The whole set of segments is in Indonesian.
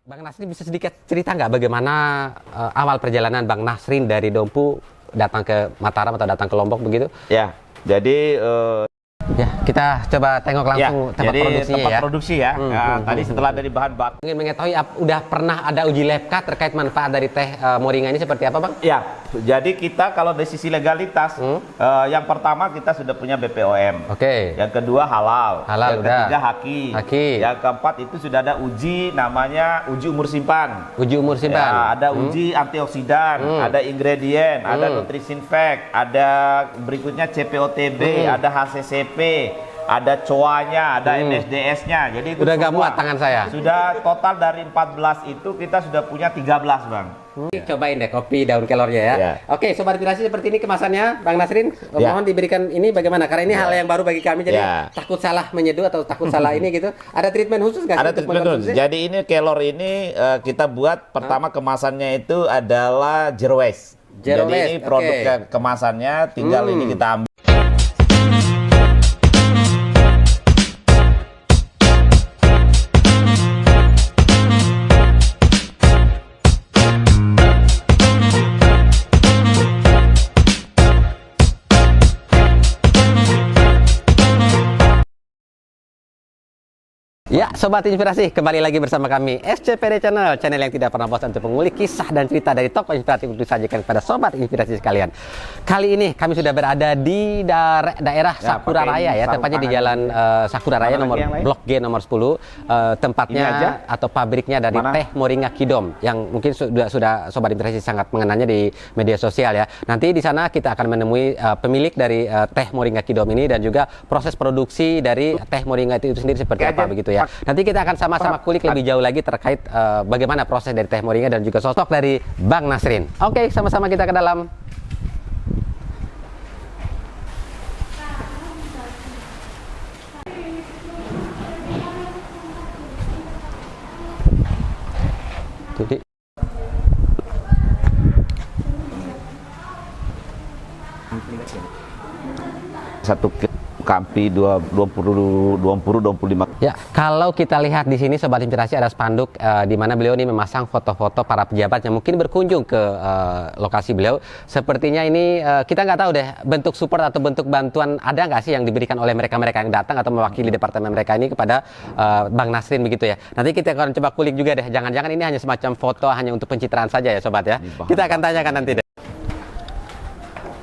Bang Nasrin bisa sedikit cerita nggak bagaimana awal perjalanan Bang Nasrin dari Dompu datang ke Mataram atau datang ke Lombok begitu? Ya, jadi Ya, kita coba tengok langsung tempat jadi produksinya tempat ya. produksi ya. Tadi setelah dari bahan baku. Ingin mengetahui udah pernah ada uji lab kah terkait manfaat dari teh moringa ini seperti apa, Bang? Ya, jadi kita kalau dari sisi legalitas, yang pertama kita sudah punya BPOM. Oke. Yang kedua halal. Halal yang udah. ketiga haki. Haki. Yang keempat itu sudah ada uji namanya uji umur simpan. Uji umur simpan. Ya, ada uji antioksidan, ada ingredient, ada nutrition fact, ada berikutnya CPOTB, ada HCCP, ada COA-nya, ada MSDS-nya. Jadi itu udah gak muat tangan saya. Sudah total dari 14 itu kita sudah punya 13, Bang. Cobain deh kopi daun kelornya ya. Ya. Oke, Sobat Inspirasi, seperti ini kemasannya, Bang Nasrin. Mohon diberikan ini bagaimana? Karena ini hal yang baru bagi kami, jadi takut salah menyeduh atau takut salah ini gitu. Ada treatment khusus nggak? Ada treatment khusus. Jadi ini kelor ini kita buat pertama kemasannya itu adalah zero waste. Zero Jadi waste, ini produk kemasannya, tinggal ini kita ambil. Ya, Sobat Inspirasi, kembali lagi bersama kami SCPD Channel, channel yang tidak pernah bosan untuk mengulik kisah dan cerita dari tokoh inspiratif untuk disajikan kepada Sobat Inspirasi sekalian. Kali ini kami sudah berada di daerah Sakura Raya ya, tepatnya di Jalan Sakura Raya nomor Blok G nomor 10, tempatnya atau pabriknya dari teh moringa Kidom yang mungkin sudah Sobat Inspirasi sangat mengenalnya di media sosial ya. Nanti di sana kita akan menemui pemilik dari teh moringa Kidom ini dan juga proses produksi dari teh moringa itu sendiri seperti apa begitu ya. Nanti kita akan sama-sama kulik lebih jauh lagi terkait bagaimana proses dari teh moringa dan juga sosok dari Bang Nasrin. Oke, sama-sama kita ke dalam. Jadi satu kampi 25. ya, kalau kita lihat di sini Sobat Inspirasi ada spanduk di mana beliau ini memasang foto-foto para pejabat yang mungkin berkunjung ke lokasi beliau. Sepertinya ini kita nggak tahu deh bentuk support atau bentuk bantuan ada nggak sih yang diberikan oleh mereka-mereka yang datang atau mewakili departemen mereka ini kepada Bang Nasrin begitu ya. Nanti kita akan coba kulik juga deh. Jangan-jangan ini hanya semacam foto hanya untuk pencitraan saja ya Sobat ya. Kita akan tanyakan nanti deh.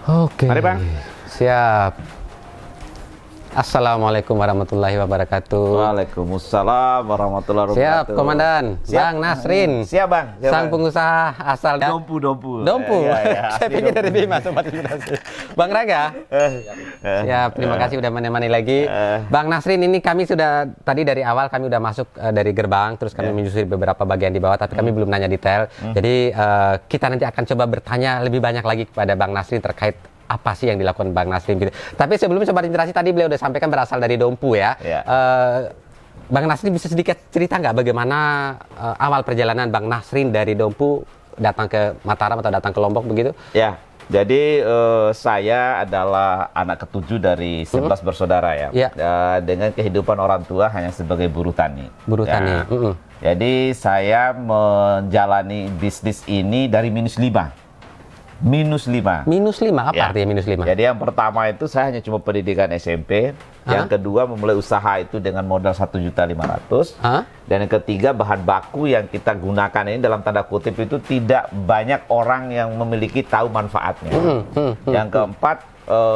Oke. Mari Bang. Siap. Assalamualaikum warahmatullahi wabarakatuh. Waalaikumsalam warahmatullahi wabarakatuh. Siap, Komandan. Siap. Bang Nasrin. Siap, Bang. Siap, Sang pengusaha asal Dompu. Dompu. Ya, Saya pikir dari Bima, Sobat Inspirasi. Bang Raga. Siap, terima kasih udah menemani lagi. Bang Nasrin, ini kami sudah tadi dari awal kami udah masuk dari gerbang, terus kami menyusuri beberapa bagian di bawah, tapi kami belum nanya detail. Jadi kita nanti akan coba bertanya lebih banyak lagi kepada Bang Nasrin terkait apa sih yang dilakukan Bang Nasrin gitu. Tapi sebelumnya Sobat Inspirasi tadi beliau udah sampaikan berasal dari Dompu ya. Bang Nasrin bisa sedikit cerita nggak bagaimana awal perjalanan Bang Nasrin dari Dompu datang ke Mataram atau datang ke Lombok begitu? Ya, jadi saya adalah anak ketujuh dari 11 bersaudara ya. Dengan kehidupan orang tua hanya sebagai buruh tani. Buruh tani. Jadi saya menjalani bisnis ini dari -5. -5. -5 apa artinya -5? Jadi yang pertama itu saya hanya cuma pendidikan SMP, yang kedua memulai usaha itu dengan modal 1.500.000, dan yang ketiga bahan baku yang kita gunakan ini dalam tanda kutip itu tidak banyak orang yang memiliki tahu manfaatnya. Yang keempat,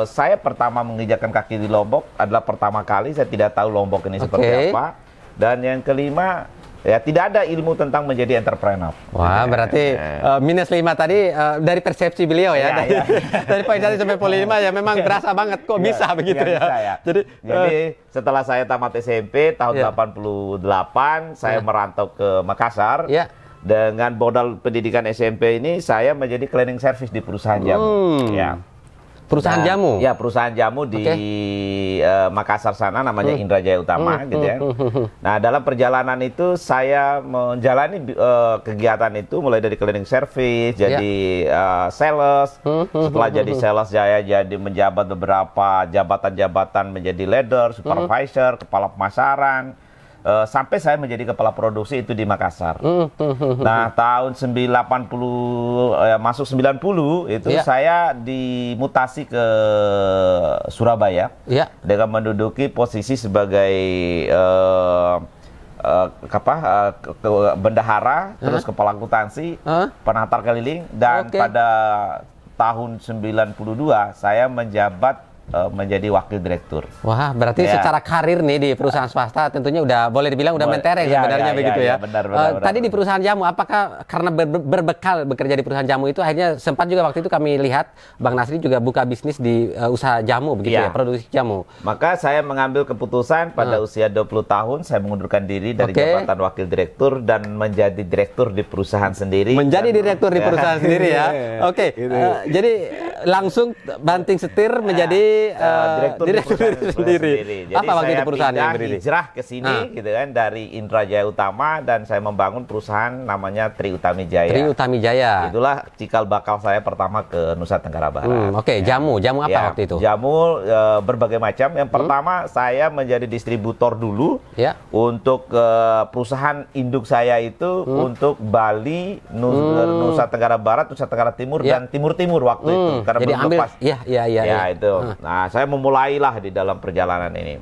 saya pertama menginjakkan kaki di Lombok adalah pertama kali saya tidak tahu Lombok ini seperti apa, dan yang kelima ya tidak ada ilmu tentang menjadi entrepreneur. Wah, berarti -5 tadi dari persepsi beliau ya. Dari poin 1 sampai poin 5 ya memang berasa banget kok bisa begitu ya. Jadi setelah saya tamat SMP tahun 88 saya merantau ke Makassar. Dengan modal pendidikan SMP ini saya menjadi cleaning service di perusahaan jamu. Perusahaan jamu? Ya, perusahaan jamu di Makassar sana namanya Indrajaya Utama gitu ya. Nah, dalam perjalanan itu saya menjalani kegiatan itu mulai dari cleaning service, jadi sales. Setelah jadi sales saya jadi menjabat beberapa jabatan-jabatan menjadi leader, supervisor, kepala pemasaran. sampai saya menjadi kepala produksi itu di Makassar. Nah, tahun 80 masuk 90 itu saya dimutasi ke Surabaya dengan menduduki posisi sebagai bendahara, terus kepala akuntansi, penantar keliling, dan pada tahun 92 saya menjabat menjadi wakil direktur. Wah, berarti secara karir nih di perusahaan swasta tentunya udah boleh dibilang udah mentereng sebenarnya begitu ya. Benar, tadi di perusahaan jamu, apakah karena berbekal bekerja di perusahaan jamu itu akhirnya sempat juga waktu itu kami lihat Bang Nasri juga buka bisnis di usaha jamu begitu ya, produksi jamu. Maka saya mengambil keputusan pada usia 20 tahun saya mengundurkan diri dari jabatan wakil direktur dan menjadi direktur di perusahaan sendiri. Menjadi direktur di perusahaan sendiri ya. Oke. Jadi langsung banting setir menjadi direktur sendiri. Jadi apa waktu itu perusahaan yang berdiri? Hijrah ke sini gitu kan dari Indrajaya Utama dan saya membangun perusahaan namanya Tri Utami Jaya. Tri Utami Jaya. Itulah cikal bakal saya pertama ke Nusa Tenggara Barat. Jamu apa waktu itu? Jamu berbagai macam. Yang pertama saya menjadi distributor dulu untuk perusahaan induk saya itu untuk Bali, Nusa Tenggara Barat, Nusa Tenggara Timur dan Timur waktu itu. Karena jadi belum lepas. Ya itu. Nah, saya memulailah di dalam perjalanan ini.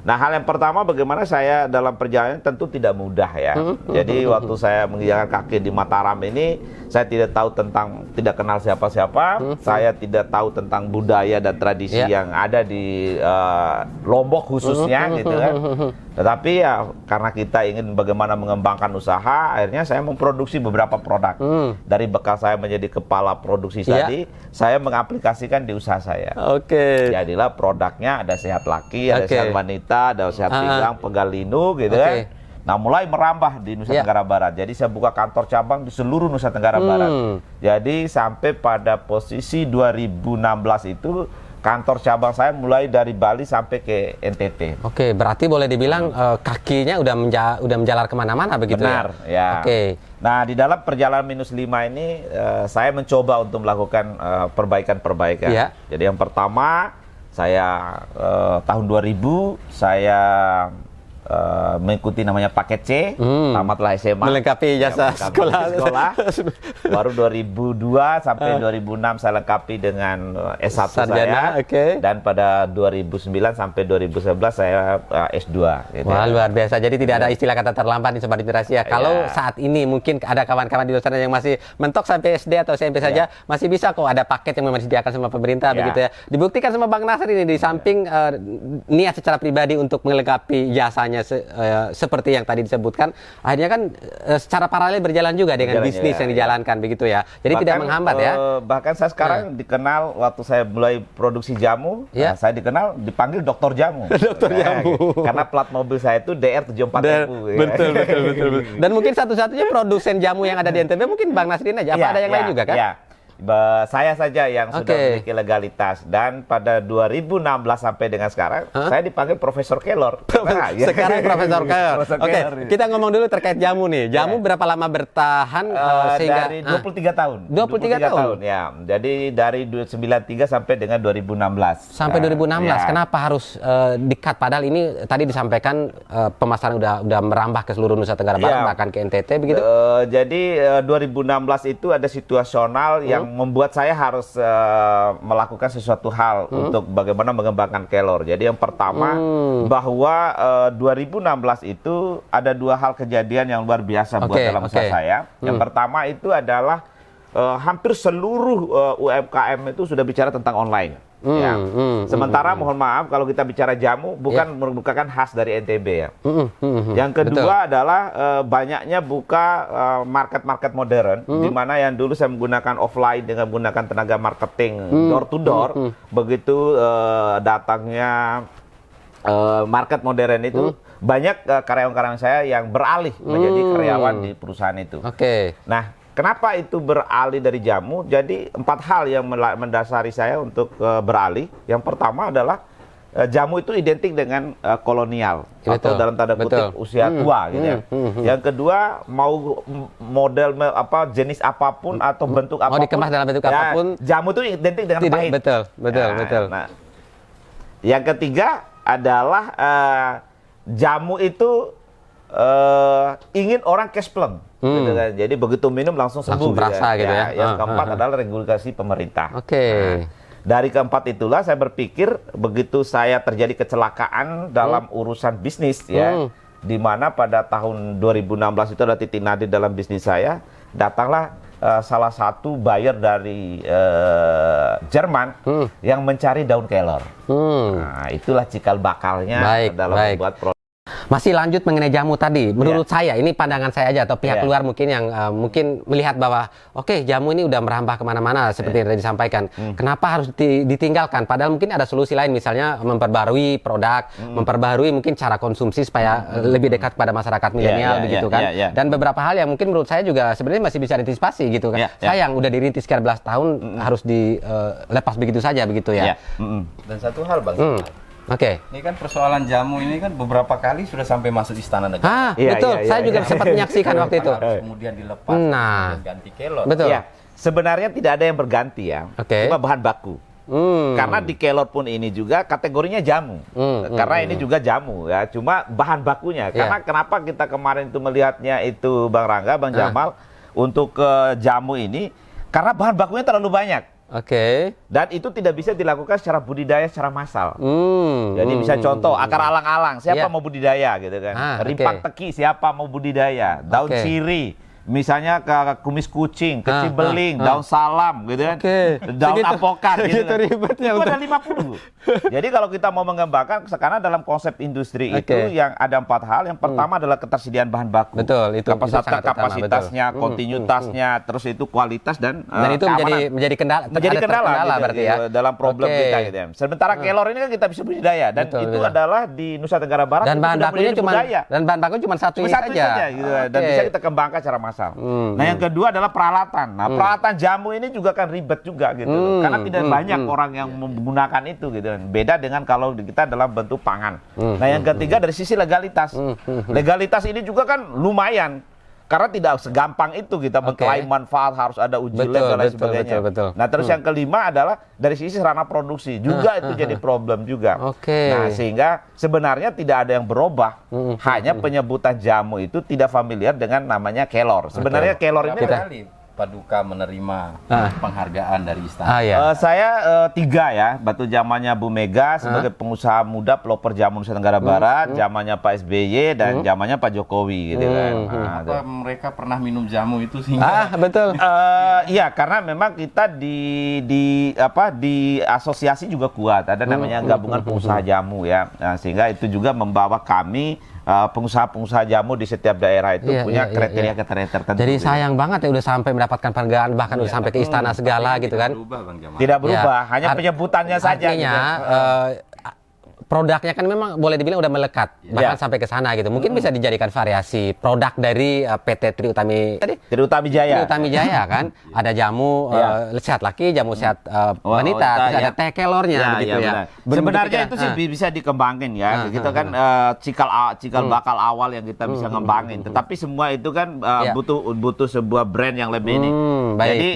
Nah, hal yang pertama bagaimana saya dalam perjalanan tentu tidak mudah ya. Jadi waktu saya menginjakan kaki di Mataram ini, saya tidak kenal siapa-siapa, saya tidak tahu tentang budaya dan tradisi yang ada di Lombok khususnya gitu kan. Tetapi ya karena kita ingin bagaimana mengembangkan usaha, akhirnya saya memproduksi beberapa produk. Dari bekal saya menjadi kepala produksi tadi, saya mengaplikasikan di usaha saya. Jadilah produknya ada sehat laki, ada sehat wanita, ada sehat pinggang, pegal linu gitu kan. Nah, mulai merambah di Nusa Tenggara Barat. Jadi saya buka kantor cabang di seluruh Nusa Tenggara Barat. Jadi sampai pada posisi 2016 itu kantor cabang saya mulai dari Bali sampai ke NTT. Berarti boleh dibilang kakinya udah menjalar kemana-mana begitu. Benar, ya. Nah, di dalam perjalanan -5 ini saya mencoba untuk melakukan perbaikan-perbaikan. Jadi yang pertama saya tahun 2000 saya mengikuti namanya paket C, tamatlah SMA, melengkapi jasa sekolah. Baru 2002 sampai 2006 saya lengkapi dengan S1 sarjana, saya, dan pada 2009 sampai 2011 saya S2. Gitu. Wah, luar biasa. Jadi tidak ada istilah kata terlambat nih Sobat Inspirasi ya. Kalau saat ini mungkin ada kawan-kawan di luar sana yang masih mentok sampai SD atau SMP saja, masih bisa kok ada paket yang memang disediakan sama pemerintah begitu ya. Dibuktikan sama Bang Nasri ini di samping niat secara pribadi untuk melengkapi jasanya seperti yang tadi disebutkan, akhirnya kan secara paralel berjalan juga dengan bisnis yang dijalankan begitu ya. Jadi tidak menghambat ya. Bahkan saya sekarang dikenal waktu saya mulai produksi jamu, saya dipanggil Dokter Jamu. Dokter Jamu. Karena plat mobil saya itu DR74.000. Betul. Dan mungkin satu-satunya produsen jamu yang ada di NTB mungkin Bang Nasrin aja. Apa ada yang lain juga kan? Saya saja yang sudah memiliki legalitas, dan pada 2016 sampai dengan sekarang saya dipanggil Profesor Kelor. Sekarang Profesor Kelor. Kita ngomong dulu terkait jamu nih. Jamu berapa lama bertahan sehingga dari 23 tahun. 23 tahun ya. Jadi dari 93 sampai dengan 2016. Sampai 2016. Kenapa harus di-cut, padahal ini tadi disampaikan pemasaran udah merambah ke seluruh Nusa Tenggara Barat bahkan ke NTT begitu. Jadi 2016 itu ada situasional yang membuat saya harus melakukan sesuatu hal untuk bagaimana mengembangkan Kelor. Jadi yang pertama bahwa 2016 itu ada dua hal kejadian yang luar biasa buat dalam usaha saya. Yang pertama itu adalah hampir seluruh UMKM itu sudah bicara tentang online. Sementara mohon maaf kalau kita bicara jamu merupakan khas dari NTB ya. Yang kedua adalah banyaknya buka market modern, di mana yang dulu saya menggunakan offline dengan menggunakan tenaga marketing door to door. Begitu datangnya market modern itu banyak karyawan-karyawan saya yang beralih menjadi karyawan di perusahaan itu. Nah, kenapa itu beralih dari jamu? Jadi 4 hal yang mendasari saya untuk beralih. Yang pertama adalah jamu itu identik dengan kolonial atau dalam tanda kutip usia tua gitu ya. Yang kedua, mau model jenis apapun atau bentuk apapun, dikemas dalam bentuk apapun, jamu itu identik dengan pahit. Betul. Nah, yang ketiga adalah jamu itu ingin orang cash pleng, gitu kan. Jadi begitu minum langsung sembuh. Langsung berasa gitu ya. Yang keempat adalah regulasi pemerintah. Oke. Dari keempat itulah saya berpikir begitu saya terjadi kecelakaan dalam urusan bisnis ya, di mana pada tahun 2016 itu ada titik nadir dalam bisnis saya, datanglah salah satu buyer dari Jerman yang mencari daun kelor. Nah, itulah cikal bakalnya dalam membuat produk. Masih lanjut mengenai jamu tadi, menurut saya, ini pandangan saya aja atau pihak luar mungkin yang mungkin melihat bahwa oke, jamu ini udah merambah kemana-mana seperti yang tadi disampaikan. Kenapa harus ditinggalkan? Padahal mungkin ada solusi lain, misalnya memperbarui produk, memperbarui mungkin cara konsumsi supaya lebih dekat pada masyarakat milenial begitu kan. Dan beberapa hal yang mungkin menurut saya juga sebenarnya masih bisa diantisipasi gitu kan. Sayang udah dirintis sekian belas tahun harus dilepas begitu saja begitu ya. Dan satu hal Bang. Oke. Ini kan persoalan jamu ini kan beberapa kali sudah sampai masuk istana negara. Betul. Saya juga sempat menyaksikan waktu itu. Harus kemudian dilepas, kemudian ganti kelor. Betul. Ya, sebenarnya tidak ada yang berganti ya. Cuma bahan baku. Karena di kelor pun ini juga kategorinya jamu. Karena ini juga jamu ya. Cuma bahan bakunya. Karena kenapa kita kemarin itu melihatnya itu Bang Rangga, Bang Jamal untuk jamu ini karena bahan bakunya terlalu banyak. Dan itu tidak bisa dilakukan secara budidaya secara massal. Jadi bisa contoh akar alang-alang, siapa mau budidaya gitu kan? Rimpak teki, siapa mau budidaya? Daun sirih, misalnya ke kumis kucing, ke cibeling, daun salam gitu kan? Daun apokat gitu kan? Ribetnya itu ada 50. Jadi kalau kita mau mengembangkan sekarang dalam konsep industri itu yang ada 4 hal. Yang pertama adalah ketersediaan bahan baku. Betul, itu kapasitasnya, kontinuitasnya, terus itu kualitas dan itu menjadi kendala gitu, berarti ya dalam problem kita gitu ya. Sementara kelor ini kan kita bisa budidaya dan itu adalah di Nusa Tenggara Barat dan bahan bakunya cuma satu ini saja gitu, dan bisa kita kembangkan secara massal. Nah, yang kedua adalah peralatan. Nah, peralatan jamu ini juga kan ribet juga gitu. Karena tidak banyak orang yang menggunakan itu gitu. Beda dengan kalau kita dalam bentuk pangan. Nah, yang ketiga dari sisi legalitas. Legalitas ini juga kan lumayan. Karena tidak segampang itu kita mengklaim manfaat, harus ada uji lab dan lain sebagainya. Nah, terus yang kelima adalah dari sisi sarana produksi. Juga itu jadi problem juga. Nah, sehingga sebenarnya tidak ada yang berubah. Hanya penyebutan jamu itu tidak familiar dengan namanya kelor. Sebenarnya kelor ini Paduka menerima penghargaan dari istana. Saya 3 ya, batu zamannya Bu Mega sebagai pengusaha muda pelopor jamu Nusa Tenggara Barat, zamannya Pak SBY dan zamannya Pak Jokowi gitu kan. Apa mereka pernah minum jamu itu sehingga betul. Iya, karena memang kita di asosiasi juga kuat, ada namanya gabungan pengusaha jamu ya. Nah, sehingga itu juga membawa kami pengusaha-pengusaha jamu di setiap daerah itu punya kriteria-kriteria tertentu. Jadi sayang banget ya udah sampai mendapatkan penghargaan, bahkan udah sampai ke istana segala gitu kan. Tidak berubah, hanya penyebutannya saja. Artinya produknya kan memang boleh dibilang udah melekat, bahkan sampai ke sana gitu. Mungkin bisa dijadikan variasi produk dari PT Triutami Jaya kan. Ada jamu sehat laki, jamu sehat wanita, terus ada teh kelornya begitu ya. Sebenarnya itu sih bisa dikembangin ya. Kita kan cikal bakal awal yang kita bisa ngembangin. Tetapi semua itu kan butuh sebuah brand yang lebih ini. Jadi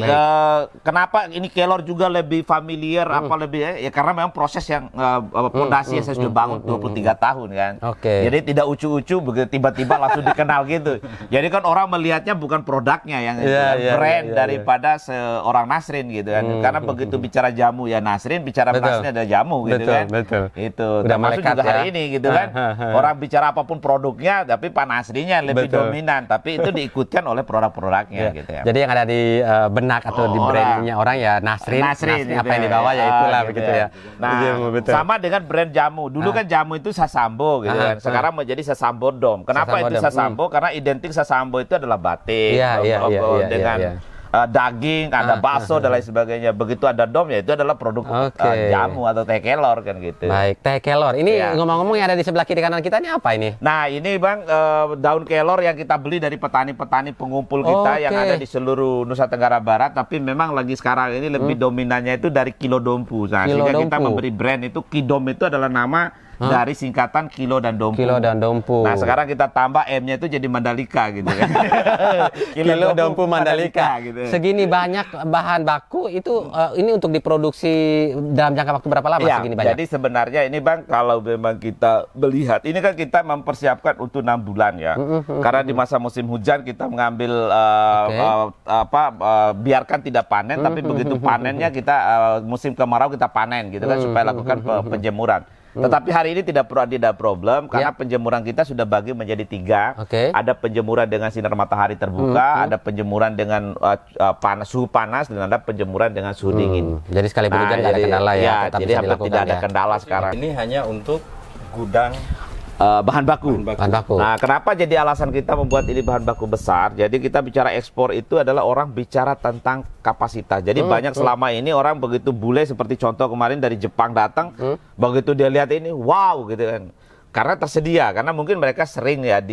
kenapa ini kelor juga lebih familiar lebih ya karena memang proses yang pondasi saya sudah bangun 23 tahun kan. Jadi tidak ucu-ucu begitu tiba-tiba langsung dikenal gitu. Jadi kan orang melihatnya bukan produknya yang brand daripada seorang Nasrin gitu kan. Karena begitu bicara jamu ya Nasrin, bicara Nasrin ada jamu gitu kan. Itu termasuk juga hari ini gitu kan. Orang bicara apapun produknya tapi Pak Nasrinnya lebih dominan, tapi itu diikutkan oleh produk-produknya gitu ya. Jadi yang ada di benak atau di brandnya orang ya Nasrin gitu apa yang dibawa ya itulah begitu ya. Nah, sama dengan brand jamu. Dulu kan jamu itu Sasambo gitu kan. Sekarang menjadi Sasambo Dom. Kenapa itu Sasambo? Karena identik Sasambo itu adalah batik dengan daging, ada bakso dan lain sebagainya. Begitu ada dom ya itu adalah produk jamu atau teh kelor kan gitu. Baik, teh kelor. Ini ngomong-ngomong yang ada di sebelah kiri kanan kita ini apa ini? Nah, ini Bang daun kelor yang kita beli dari petani-petani pengumpul kita yang ada di seluruh Nusa Tenggara Barat, tapi memang lagi sekarang ini lebih dominannya itu dari Kilodompu. Nah, sehingga kita memberi brand itu Kidom itu adalah nama dari singkatan kilo dan dompu. Kilo dan dompu. Nah, sekarang kita tambah M-nya itu jadi Mandalika gitu kan. Kilo dompu Mandalika. gitu. Segini banyak bahan baku itu ini untuk diproduksi dalam jangka waktu berapa lama Ya, segini banyak? jadi sebenarnya ini Bang, kalau memang kita melihat, ini kan kita mempersiapkan untuk 6 bulan ya. Karena di masa musim hujan kita mengambil biarkan tidak panen, tapi begitu panennya kita musim kemarau kita panen gitu kan, supaya lakukan penjemuran. Tetapi hari ini tidak problem karena penjemuran kita sudah bagi menjadi 3. Ada penjemuran dengan sinar matahari terbuka, ada penjemuran dengan suhu panas, dan ada penjemuran dengan suhu dingin. Jadi sekalipun hujan nggak ada kendala ya. Jadi hampir tidak ada kendala sekarang. Ini hanya untuk gudang bahan baku. Bahan baku. Nah, kenapa jadi alasan kita membuat ini bahan baku besar? Jadi kita bicara ekspor itu adalah orang bicara tentang kapasitas. Jadi banyak selama ini orang begitu bule, seperti contoh kemarin dari Jepang datang, begitu dia lihat ini, wow gitu kan. Karena tersedia, karena mungkin mereka sering ya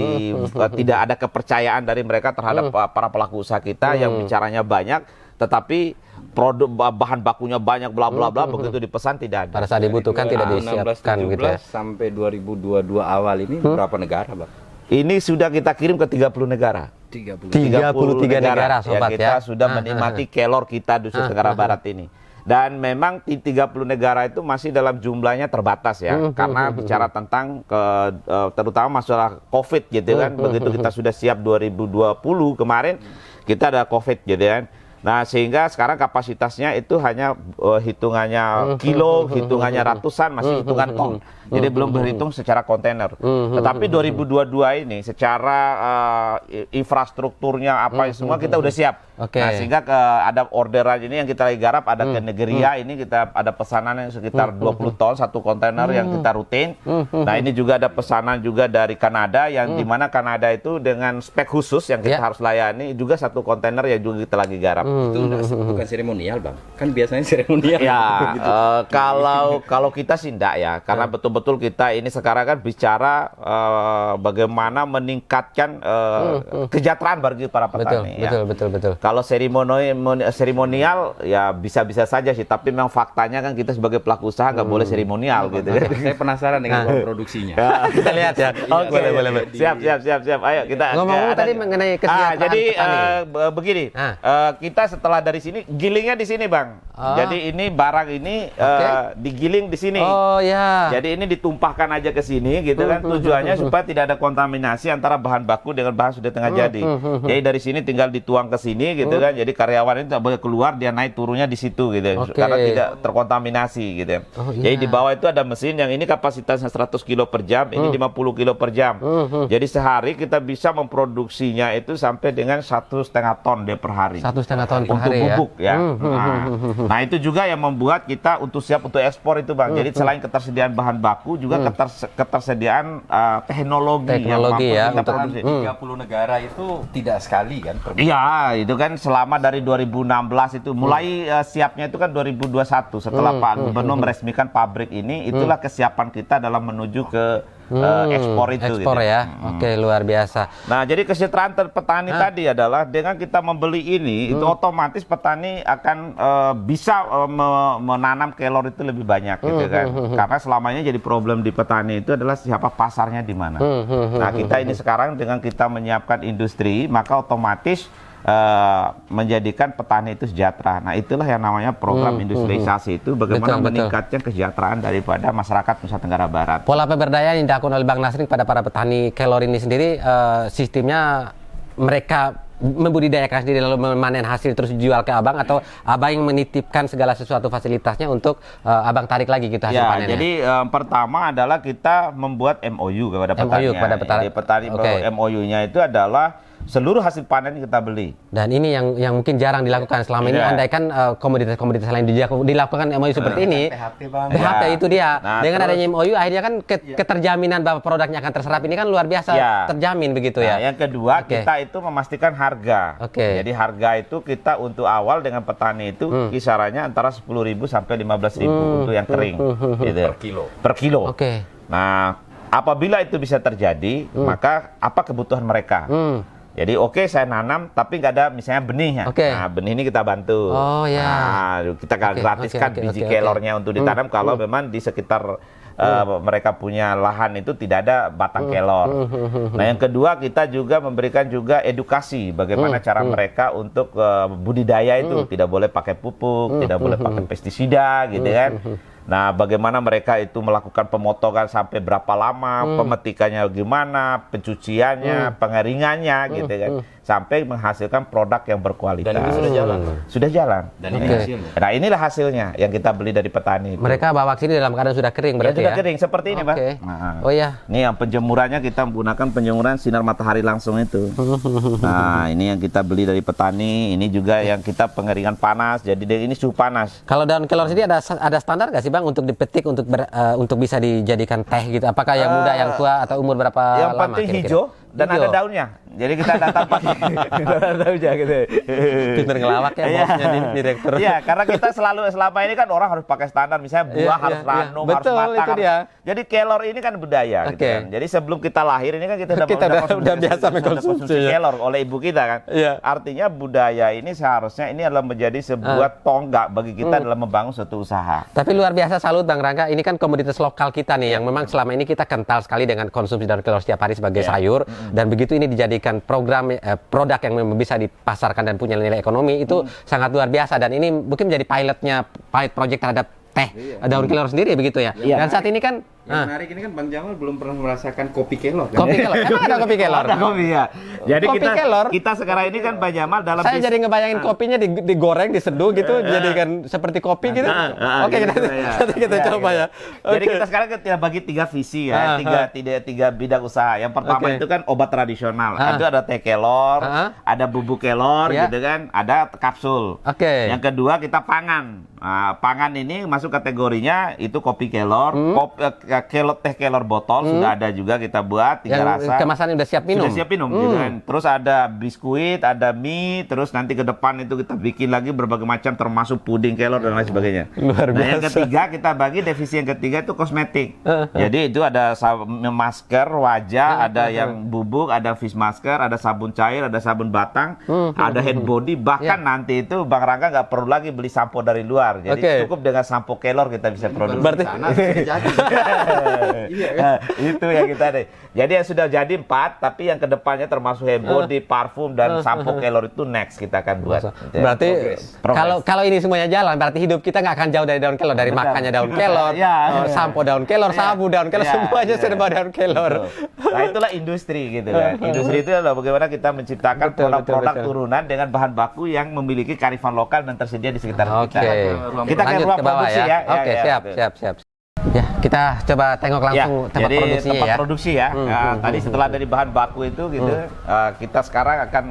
tidak ada kepercayaan dari mereka terhadap para pelaku usaha kita yang bicaranya banyak, tetapi produk bahan bakunya banyak bla bla bla, begitu dipesan tidak ada. Pada saat dibutuhkan tidak disiapkan gitu ya. Sampai 2022 awal ini berapa negara, Bang? Ini sudah kita kirim ke 30 negara. 33 negara sobat yang kita ya. sudah menikmati kelor kita di Nusa Tenggara Barat ini. Dan memang di 30 negara itu masih dalam jumlahnya terbatas ya. Karena bicara tentang terutama masalah COVID gitu kan. Begitu kita sudah siap 2020 kemarin, kita ada COVID gitu kan. Nah, sehingga sekarang kapasitasnya itu hanya hitungannya kilo, hitungannya ratusan, masih hitungan ton. Jadi belum berhitung secara kontainer. Tetapi 2022 ini secara infrastrukturnya apa semua kita udah siap. Nah, sehingga ada orderan ini yang kita lagi garap, ada ke Nigeria, ini kita ada pesanan yang sekitar 20 ton satu kontainer yang kita rutin. Nah, ini juga ada pesanan juga dari Kanada yang dimana Kanada itu dengan spek khusus yang kita harus layani, juga satu kontainer yang juga kita lagi garap. Itu bukan seremonial, Bang. Kan biasanya seremonial. Ya, kalau kita sih enggak ya, karena betul-betul kita ini sekarang kan bicara bagaimana meningkatkan kesejahteraan bagi para petani. Betul. Kalau seremonial ya bisa-bisa saja sih, tapi memang faktanya kan kita sebagai pelaku usaha nggak boleh seremonial gitu kan. Saya penasaran dengan produksinya. Kita lihat ya. Boleh. Siap. Ayo kita. Ngomong tadi mengenai kesejahteraan jadi petani. begini, kita setelah dari sini gilingnya di sini, Bang. Jadi ini barang ini digiling di sini. Oh ya. Jadi ini ditumpahkan aja ke sini gitu kan, tujuannya supaya tidak ada kontaminasi antara bahan baku dengan bahan sudah tengah jadi. Jadi dari sini tinggal dituang ke sini gitu kan. Jadi karyawan itu tidak boleh keluar, dia naik turunnya di situ gitu. Karena tidak terkontaminasi gitu. Jadi di bawah itu ada mesin yang ini kapasitasnya 100 kilo per jam, ini 50 kilo per jam. Jadi sehari kita bisa memproduksinya itu sampai dengan 1,5 ton deh per hari. 1,5 ton per untuk hari bubuk ya. Nah, itu juga yang membuat kita untuk siap untuk ekspor itu, Bang. Jadi selain ketersediaan bahan baku, juga ketersediaan teknologi yang mampu ya, kita untuk produksi. 30 negara itu tidak sekali kan? Iya, itu kan selama dari 2016 itu mulai siapnya itu kan 2021 setelah Pak Gubernur meresmikan pabrik ini, itulah kesiapan kita dalam menuju ke ekspor itu. Ekspor gitu. ya. Oke, luar biasa. Nah, jadi kesejahteraan petani tadi adalah dengan kita membeli ini, itu otomatis petani akan bisa menanam kelor itu lebih banyak gitu kan. Karena selamanya jadi problem di petani itu adalah siapa pasarnya di mana. Nah, kita ini sekarang dengan kita menyiapkan industri, maka otomatis menjadikan petani itu sejahtera. Nah, itulah yang namanya program industrialisasi itu, bagaimana meningkatkan kesejahteraan daripada masyarakat Nusa Tenggara Barat. Pola pemberdayaan yang dilakukan oleh Bang Nasri pada para petani kelor ini sendiri, sistemnya mereka membudidayakan sendiri lalu memanen hasil terus dijual ke Abang, atau Abang yang menitipkan segala sesuatu fasilitasnya untuk Abang tarik lagi gitu hasil panennya? Jadi pertama adalah kita membuat MOU kepada petani. Jadi petani MOU-nya itu adalah seluruh hasil panen kita beli. Dan ini yang mungkin jarang dilakukan selama ini. Andaikan komoditas-komoditas lain dilakukan MOU seperti ini, PHP itu dia. Nah, dengan adanya MOU akhirnya kan keterjaminan bahwa produknya akan terserap ini kan luar biasa terjamin begitu ya. Yang kedua, kita itu memastikan harga. Jadi harga itu kita untuk awal dengan petani itu kisarannya antara 10.000 sampai 15.000 untuk yang kering gitu. Per kilo. Nah, apabila itu bisa terjadi, maka apa kebutuhan mereka? Jadi saya nanam tapi nggak ada misalnya benihnya. Nah, benih ini kita bantu. Nah, kita gratiskan biji kelornya untuk ditanam kalau memang di sekitar mereka punya lahan itu tidak ada batang kelor. Nah, yang kedua kita juga memberikan juga edukasi bagaimana cara mereka untuk budidaya itu tidak boleh pakai pupuk, tidak boleh pakai pestisida gitu kan. Nah, bagaimana mereka itu melakukan pemotongan sampai berapa lama, pemetikannya gimana, pencuciannya, pengeringannya gitu kan. Sampai menghasilkan produk yang berkualitas. Dan ini sudah jalan. Sudah jalan. Dan ini hasilnya. Nah, inilah hasilnya yang kita beli dari petani. Mereka bawa ke sini dalam keadaan sudah kering berarti sudah ya? kering seperti ini, Bang. Nah, oh ya. Ini yang penjemurannya kita menggunakan penjemuran sinar matahari langsung itu. Nah, ini yang kita beli dari petani. Ini juga yang kita pengeringan panas. Jadi ini suhu panas. Kalau daun kelor sini ada standar nggak sih Bang untuk dipetik untuk bisa dijadikan teh gitu? Apakah yang muda, yang tua, atau umur berapa yang lama? penting kira-kira? hijau dan ada daunnya. Jadi kita datang pagi. Ada daunnya gitu. Pinter ngelawak ya bosnya direktur. Iya, karena kita selama ini kan orang harus pakai standar, misalnya buah harus ranum, harus Betul, matang. itu dia. Jadi kelor ini kan budaya gitu kan. Jadi sebelum kita lahir ini kan kita udah biasa mengkonsumsi kelor oleh ibu kita kan. Artinya budaya ini seharusnya ini adalah menjadi sebuah tonggak bagi kita dalam membangun suatu usaha. Tapi luar biasa salut Bang Rangga, ini kan komoditas lokal kita nih yang memang selama ini kita kental sekali dengan konsumsi daun kelor setiap hari sebagai sayur, dan begitu ini dijadikan program produk yang memang bisa dipasarkan dan punya nilai ekonomi itu sangat luar biasa, dan ini mungkin menjadi pilot project terhadap teh daun kelor sendiri begitu ya. Dan saat ini kan yang menarik ini kan Bang Jamal belum pernah merasakan kopi kelor kan? Kopi kelor, emang ada kopi kelor? Ada kopi ya. Jadi kopi kelor, kita sekarang ini kan Bang Jamal dalam saya jadi ngebayangin kopinya digoreng, diseduh gitu, jadikan seperti kopi gitu. Oke, kita coba ya. Jadi kita sekarang kita bagi 3 visi ya, tiga bidang usaha. Yang pertama itu kan obat tradisional. Itu ada teh kelor, ada bubuk kelor gitu kan, ada kapsul. Yang kedua kita pangan. Nah, pangan ini masuk kategorinya itu kopi kelor, teh kelor botol sudah ada juga kita buat 3 rasa. Kemasannya udah siap minum. Sudah siap minum gitu kan. Terus ada biskuit, ada mie, terus nanti ke depan itu kita bikin lagi berbagai macam termasuk puding kelor dan lain sebagainya. Luar biasa. Nah, yang ketiga kita bagi divisi yang ketiga itu kosmetik. Jadi itu ada masker wajah, ada yang bubuk, ada face masker, ada sabun cair, ada sabun batang, ada head body, bahkan nanti itu Bang Rangga nggak perlu lagi beli sampo dari luar. Jadi cukup dengan sampo kelor kita bisa produksi. Berarti itu yang kita deh. Jadi yang sudah jadi 4, tapi yang kedepannya termasuk hair body, parfum dan sampo kelor itu next kita akan buat. Berarti kalau ini semuanya jalan, berarti hidup kita nggak akan jauh dari daun kelor, dari makannya daun kelor, sampo daun kelor, sabu daun kelor, semuanya serba daun kelor. Nah, itulah industri gitu kan. Industri itu adalah bagaimana kita menciptakan produk-produk turunan dengan bahan baku yang memiliki kearifan lokal dan tersedia di sekitar kita. Kita ke ruang produksi ya. Oke, siap. Ya, kita coba tengok langsung tempat produksinya tempat produksi ya. Nah, tadi setelah dari bahan baku itu gitu, kita sekarang akan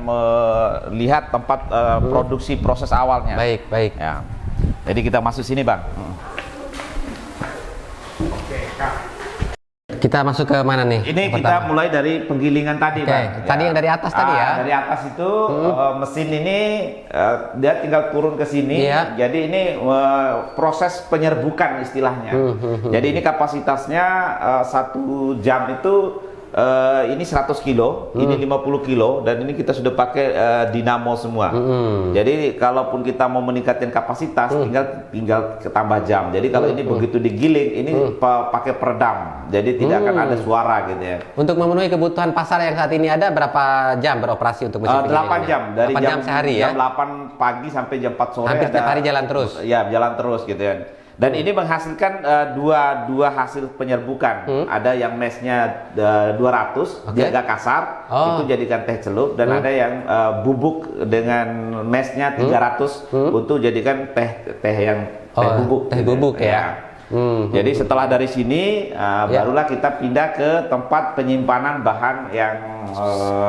melihat tempat produksi proses awalnya. Baik. Ya. Jadi kita masuk sini, Bang. Kita masuk ke mana nih? Ini kita mulai dari penggilingan tadi, Bang. Tadi yang dari atas tadi ya? Dari atas itu mesin ini dia tinggal turun ke sini. Jadi ini proses penyerbukan istilahnya. Jadi ini kapasitasnya 1 jam itu ini 100 kilo, ini 50 kilo, dan ini kita sudah pakai dinamo semua. Jadi kalaupun kita mau meningkatkan kapasitas, tinggal tambah jam. Jadi kalau ini begitu digiling, ini pakai peredam, jadi tidak akan ada suara gitu ya. Untuk memenuhi kebutuhan pasar yang saat ini ada, berapa jam beroperasi untuk mesin 8 jam, dari 8 jam sehari ya? Jam 8 pagi sampai jam 4 sore. Hampir setiap hari jalan terus? Ya, jalan terus gitu ya. Dan ini menghasilkan dua hasil penyerbukan. Ada yang mesnya 200, dia agak kasar, itu jadikan teh celup. Dan ada yang bubuk dengan mesnya 300 untuk jadikan teh yang bubuk. Teh bubuk ya. Jadi setelah dari sini barulah kita pindah ke tempat penyimpanan bahan yang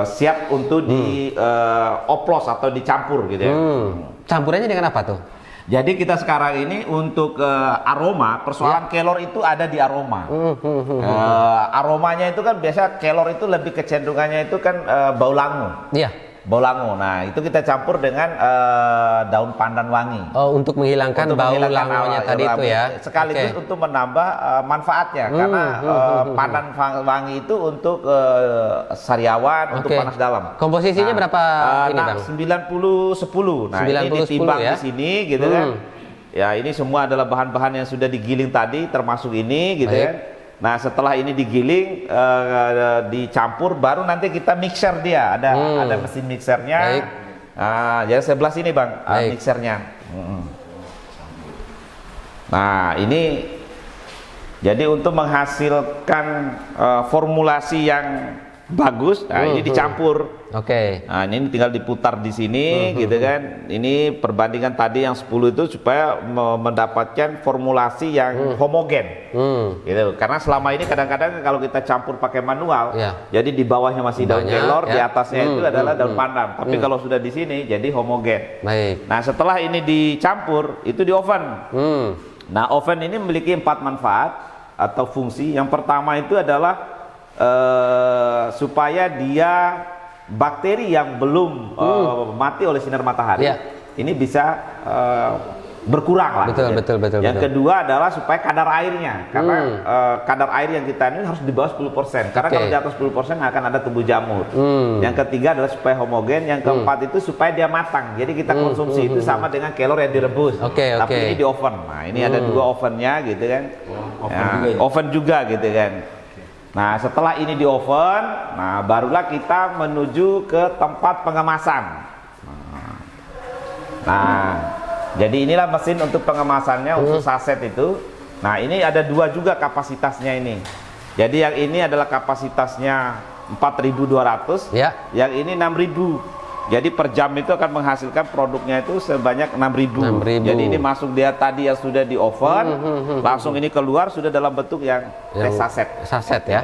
siap untuk dioplos atau dicampur gitu ya. Campurannya dengan apa tuh? Jadi kita sekarang ini untuk aroma, persoalan kelor itu ada di aroma. Aromanya itu kan biasa kelor itu lebih kecenderungannya itu kan bau langu. Bau langu. Nah, itu kita campur dengan daun pandan wangi. Untuk menghilangkan bau langunya tadi itu ya. Sekaligus untuk menambah manfaatnya, karena pandan wangi itu untuk sariawan, untuk panas dalam. Komposisinya berapa ini, Bang? 90-10. Nah, 90, ini ditimbang di sini gitu kan. Ya, ini semua adalah bahan-bahan yang sudah digiling tadi, termasuk ini, gitu Baik. kan. Nah, setelah ini digiling, dicampur, baru nanti kita mixer dia. Ada mesin mixernya. Baik. Nah, jadi sebelah sini bang, Baik. mixernya. Nah, ini jadi untuk menghasilkan formulasi yang bagus, nah ini dicampur. Oke. Nah, ini tinggal diputar di sini, gitu kan. Ini perbandingan tadi yang 10 itu supaya mendapatkan formulasi yang homogen. Gitu. Karena selama ini kadang-kadang kalau kita campur pakai manual, jadi di bawahnya masih daun Banyak, kelor, ya. di atasnya itu adalah daun pandan. Tapi kalau sudah di sini jadi homogen. Baik. Nah, setelah ini dicampur, itu di oven. Nah, oven ini memiliki 4 manfaat atau fungsi. Yang pertama itu adalah supaya dia bakteri yang belum mati oleh sinar matahari ini bisa berkurang lah. Betul. Yang kedua adalah supaya kadar airnya, karena kadar air yang kita ini harus di bawah 10%. Karena kalau di atas 10% akan ada tumbuh jamur. Yang ketiga adalah supaya homogen. Yang keempat itu supaya dia matang. Jadi kita konsumsi itu sama dengan kelor yang direbus. Tapi ini di oven. Nah, ini ada 2 ovennya, gitu kan. Oven juga, gitu kan. Nah, setelah ini di oven, nah barulah kita menuju ke tempat pengemasan. Nah, jadi inilah mesin untuk pengemasannya untuk saset itu. Nah, ini ada 2 juga kapasitasnya ini. Jadi yang ini adalah kapasitasnya 4.200, yang ini 6.000. Jadi per jam itu akan menghasilkan produknya itu sebanyak 6.000. Jadi ini masuk dia tadi yang sudah di oven, langsung ini keluar sudah dalam bentuk yang teh saset. Saset ya.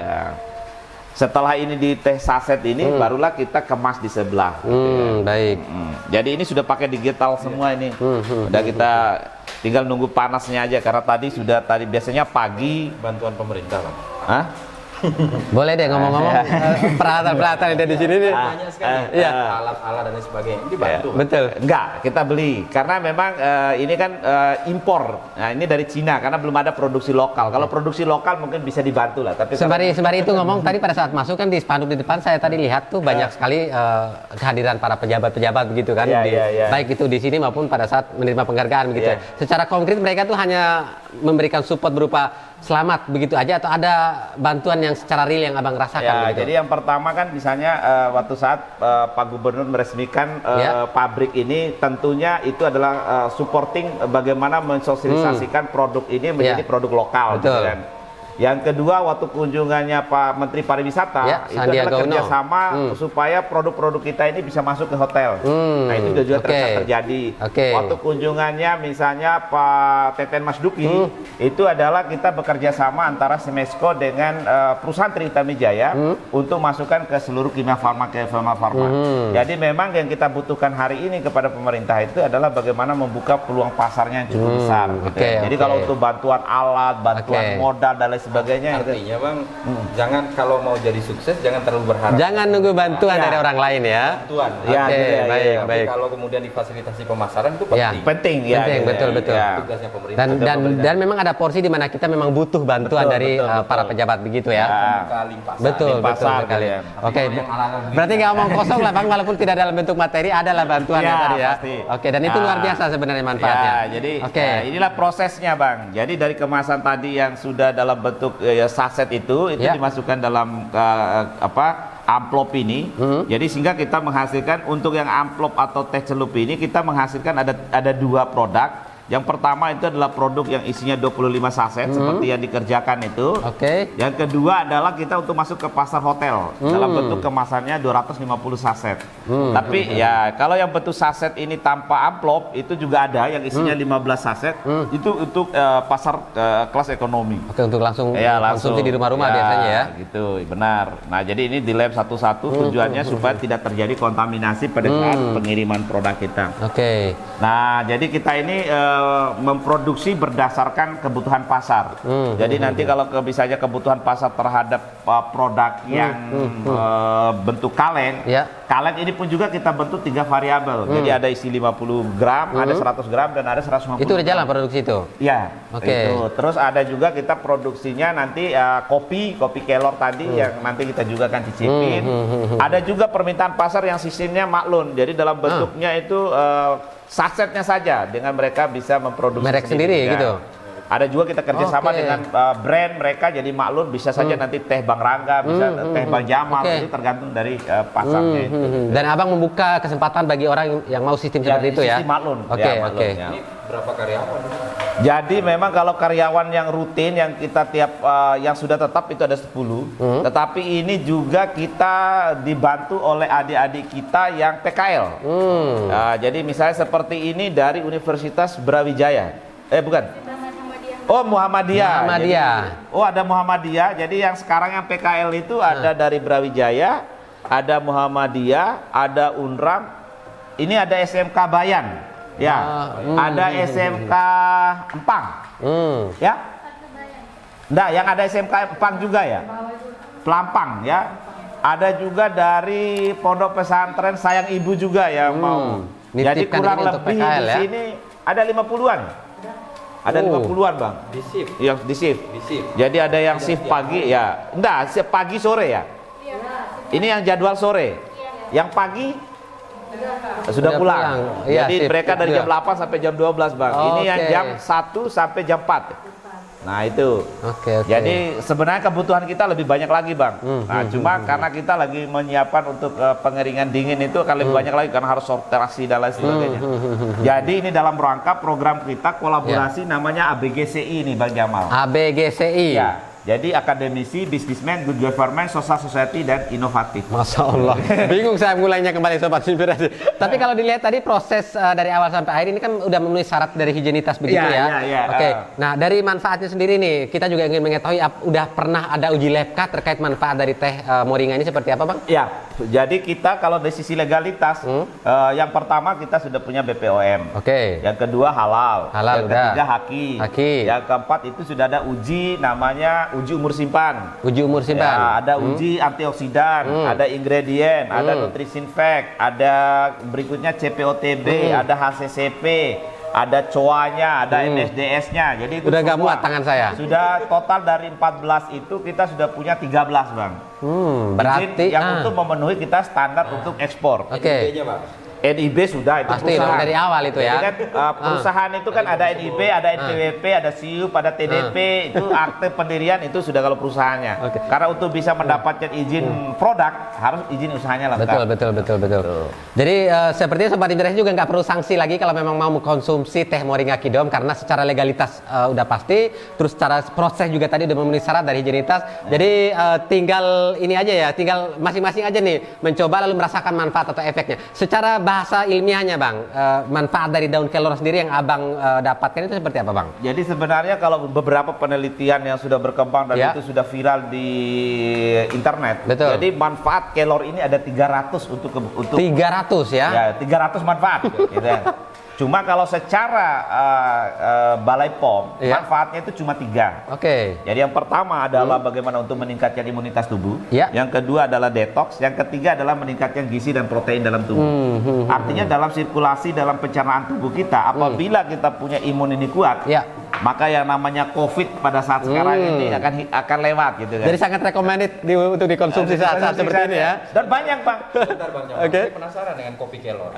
Setelah ini di teh saset ini, barulah kita kemas di sebelah. Baik. Jadi ini sudah pakai digital semua ini. Udah kita tinggal nunggu panasnya aja, karena tadi biasanya pagi. Bantuan pemerintah Bang. Hah? Boleh deh ngomong-ngomong peralatan-peralatan yang ada di sini nih. Banyak sekali. Alat-alat dan lain sebagainya. Ini dibantu. Betul. Enggak, kita beli karena memang ini kan impor. Nah, ini dari Cina karena belum ada produksi lokal. Kalau produksi lokal mungkin bisa dibantu lah. Tapi sembari itu ngomong tadi pada saat masuk kan di spanduk di depan saya tadi lihat tuh banyak sekali kehadiran para pejabat-pejabat begitu kan. Baik itu di sini maupun pada saat menerima penghargaan begitu. Secara konkret mereka tuh hanya memberikan support berupa selamat begitu aja atau ada bantuan yang secara real yang abang rasakan? Begitu? Jadi yang pertama kan misalnya waktu saat Pak Gubernur meresmikan pabrik ini, tentunya itu adalah supporting bagaimana mensosialisasikan produk ini menjadi produk lokal. Gitu kan. Yang kedua, waktu kunjungannya Pak Menteri Pariwisata, itu adalah kerjasama supaya produk-produk kita ini bisa masuk ke hotel. Nah, itu juga terjadi. Waktu kunjungannya misalnya Pak Teten Mas Duki, itu adalah kita bekerja sama antara Semesco dengan perusahaan Tritamijaya untuk masukkan ke seluruh kimia farma ke farma. Jadi memang yang kita butuhkan hari ini kepada pemerintah itu adalah bagaimana membuka peluang pasarnya yang cukup besar. Jadi kalau untuk bantuan alat, bantuan modal dan lain sebagainya. Artinya Bang, jangan kalau mau jadi sukses jangan terlalu berharap. Jangan nunggu bantuan dari orang lain ya. Bantuan. Baik. Kalau kemudian difasilitasi pemasaran itu penting. Betul. Tugasnya pemerintah. Dan memang ada porsi di mana kita memang butuh bantuan dari para pejabat begitu ya. Betul sekali. Oke. Berarti nggak omong kosong lah Bang, walaupun tidak dalam bentuk materi adalah bantuan tadi ya. Oke, dan itu luar biasa sebenarnya manfaatnya. Jadi inilah prosesnya Bang. Jadi dari kemasan tadi yang sudah dalam bentuk saset itu dimasukkan dalam amplop ini. Jadi sehingga kita menghasilkan untuk yang amplop atau teh celup ini kita menghasilkan ada 2 produk. Yang pertama itu adalah produk yang isinya 25 saset seperti yang dikerjakan itu. Yang kedua adalah kita untuk masuk ke pasar hotel dalam bentuk kemasannya 250 saset. Tapi ya kalau yang bentuk saset ini tanpa amplop itu juga ada yang isinya 15 saset. Itu untuk pasar kelas ekonomi. Untuk langsung konsumsi di rumah-rumah biasanya ya. Gitu, benar. Nah, jadi ini di lab satu-satu tujuannya supaya tidak terjadi kontaminasi pada saat pengiriman produk kita. Nah, jadi kita ini memproduksi berdasarkan kebutuhan pasar. Jadi nanti kalau misalnya kebutuhan pasar terhadap produk yang bentuk kaleng, kaleng ini pun juga kita bentuk 3 variabel. Jadi ada isi 50 gram, ada 100 gram, dan ada 150 Itu udah gram. jalan produksi itu? Ya, itu. Terus ada juga kita produksinya nanti kopi kelor tadi yang nanti kita juga akan cicipin. Ada juga permintaan pasar yang sistemnya maklun. Jadi dalam bentuknya itu sasetnya saja dengan mereka bisa memproduksi Merek sendiri Ya. gitu? Ada juga kita kerjasama Oke. dengan brand mereka, jadi maklum bisa saja nanti teh Bang Rangga, bisa teh Bang Jamal, Oke. itu tergantung dari pasarnya itu. Dan abang membuka kesempatan bagi orang yang mau sistem seperti itu ya? Sistem maklun. Oke, Ya, oke. maklun, ya. Ini berapa karyawan? Jadi memang kalau karyawan yang rutin yang kita yang sudah tetap itu ada 10. Tetapi ini juga kita dibantu oleh adik-adik kita yang PKL. Jadi misalnya seperti ini dari Universitas Brawijaya. Bukan. Oh, Muhammadiyah. Muhammadiyah. Jadi, ada Muhammadiyah. Jadi yang sekarang yang PKL itu ada dari Brawijaya, ada Muhammadiyah, ada Unram. Ini ada SMK Bayan. Ya. Ada SMK Empang. Ya. Enggak, yang ada SMK Empang juga ya. Pelampang ya. Ada juga dari Pondok Pesantren Sayang Ibu juga yang mau. Jadi Nitipkan kurang ini untuk lebih PKL di ya? sini ada 50-an. Ada 50-an, Bang. Di shift. Yang di shift. Di shift. Jadi ada yang shift pagi ya. Enggak, shift pagi sore ya. Ini yang jadwal sore. Yang pagi sudah pulang. Iya, Jadi shift mereka dari juga. jam 8 sampai jam 12, Bang. Ini yang Oke. jam 1 sampai jam 4. Nah, itu. Oke. Jadi sebenarnya kebutuhan kita lebih banyak lagi, Bang. Nah, cuma karena kita lagi menyiapkan untuk pengeringan dingin itu akan lebih banyak lagi karena harus sortasi dan lain sebagainya. Jadi ini dalam rangka program kita kolaborasi namanya ABGCI ini, Bang Jamal. ABGCI. Ya. Jadi akademisi, bisnismen, good government, social society dan inovatif. Masya Allah, bingung saya mulainya kembali Sobat Inspirasi. Tapi kalau dilihat tadi proses dari awal sampai akhir ini kan udah memenuhi syarat dari higienitas begitu ya. Ya. Oke, nah dari manfaatnya sendiri nih, kita juga ingin mengetahui udah pernah ada uji lab kah terkait manfaat dari teh moringa ini seperti apa, Bang? Ya, jadi kita kalau dari sisi legalitas, yang pertama kita sudah punya BPOM. Oke. Yang kedua halal. Halal yang udah. ketiga haki. Haki. Yang keempat itu sudah ada uji namanya uji umur simpan. Uji umur simpan. Ya, ada uji antioksidan, ada ingredient, ada nutrition fact, ada berikutnya CPOTB, ada HCCP, ada COA-nya, ada MSDS-nya. Jadi itu Udah nggak semua. muat tangan saya. Sudah total dari 14 itu kita sudah punya 13, Bang. Berarti Izin yang untuk memenuhi kita standar untuk ekspor. Oke. Ide-nya, Bang. NIB sudah itu Pasti perusahaan. dari awal itu ya. Jadi kan, perusahaan itu kan ada NIB, ada NPWP, ada SIUP, ada TDP, itu akte pendirian itu sudah kalau perusahaannya. Oke. Karena untuk bisa mendapatkan izin produk harus izin usahanya lengkap. Betul. Jadi sepertinya Sobat Inspirasi juga nggak perlu sanksi lagi kalau memang mau mengkonsumsi teh moringa Kidom karena secara legalitas udah pasti, terus secara proses juga tadi udah memenuhi syarat dari higienitas. Jadi tinggal ini aja ya, tinggal masing-masing aja nih mencoba lalu merasakan manfaat atau efeknya. Secara bahasa ilmiahnya, Bang, manfaat dari daun kelor sendiri yang Abang dapatkan itu seperti apa, Bang? Jadi sebenarnya kalau beberapa penelitian yang sudah berkembang dan Ya. itu sudah viral di internet. Betul. Jadi manfaat kelor ini ada 300 untuk 300 ya? Ya, 300 manfaat. Gitu ya. Cuma kalau secara Balai POM, Iya. manfaatnya itu cuma 3. Oke. Jadi yang pertama adalah bagaimana untuk meningkatkan imunitas tubuh. Iya. Yang kedua adalah detox. Yang ketiga adalah meningkatkan gizi dan protein dalam tubuh. Artinya dalam sirkulasi, dalam pencernaan tubuh kita, apabila kita punya imun ini kuat, Ya. maka yang namanya COVID pada saat sekarang ini akan lewat gitu kan. Jadi sangat recommended untuk dikonsumsi saat-saat seperti ini ya. Dan banyak, Bang. Bentar, Bang Jamal. Oke. Saya penasaran dengan kopi kelor.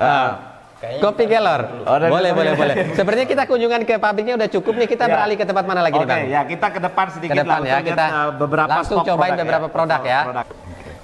Kayaknya Kopi kita kelor. dulu. Oh, dan Boleh. boleh. Sepertinya kita kunjungan ke pabriknya udah cukup nih, kita Ya. beralih ke tempat mana lagi nih, Oke, Bang? ya kita ke depan sedikit Ke depan lah ya, untuk kita lihat, beberapa langsung stok cobain produk beberapa produk ya. Produk.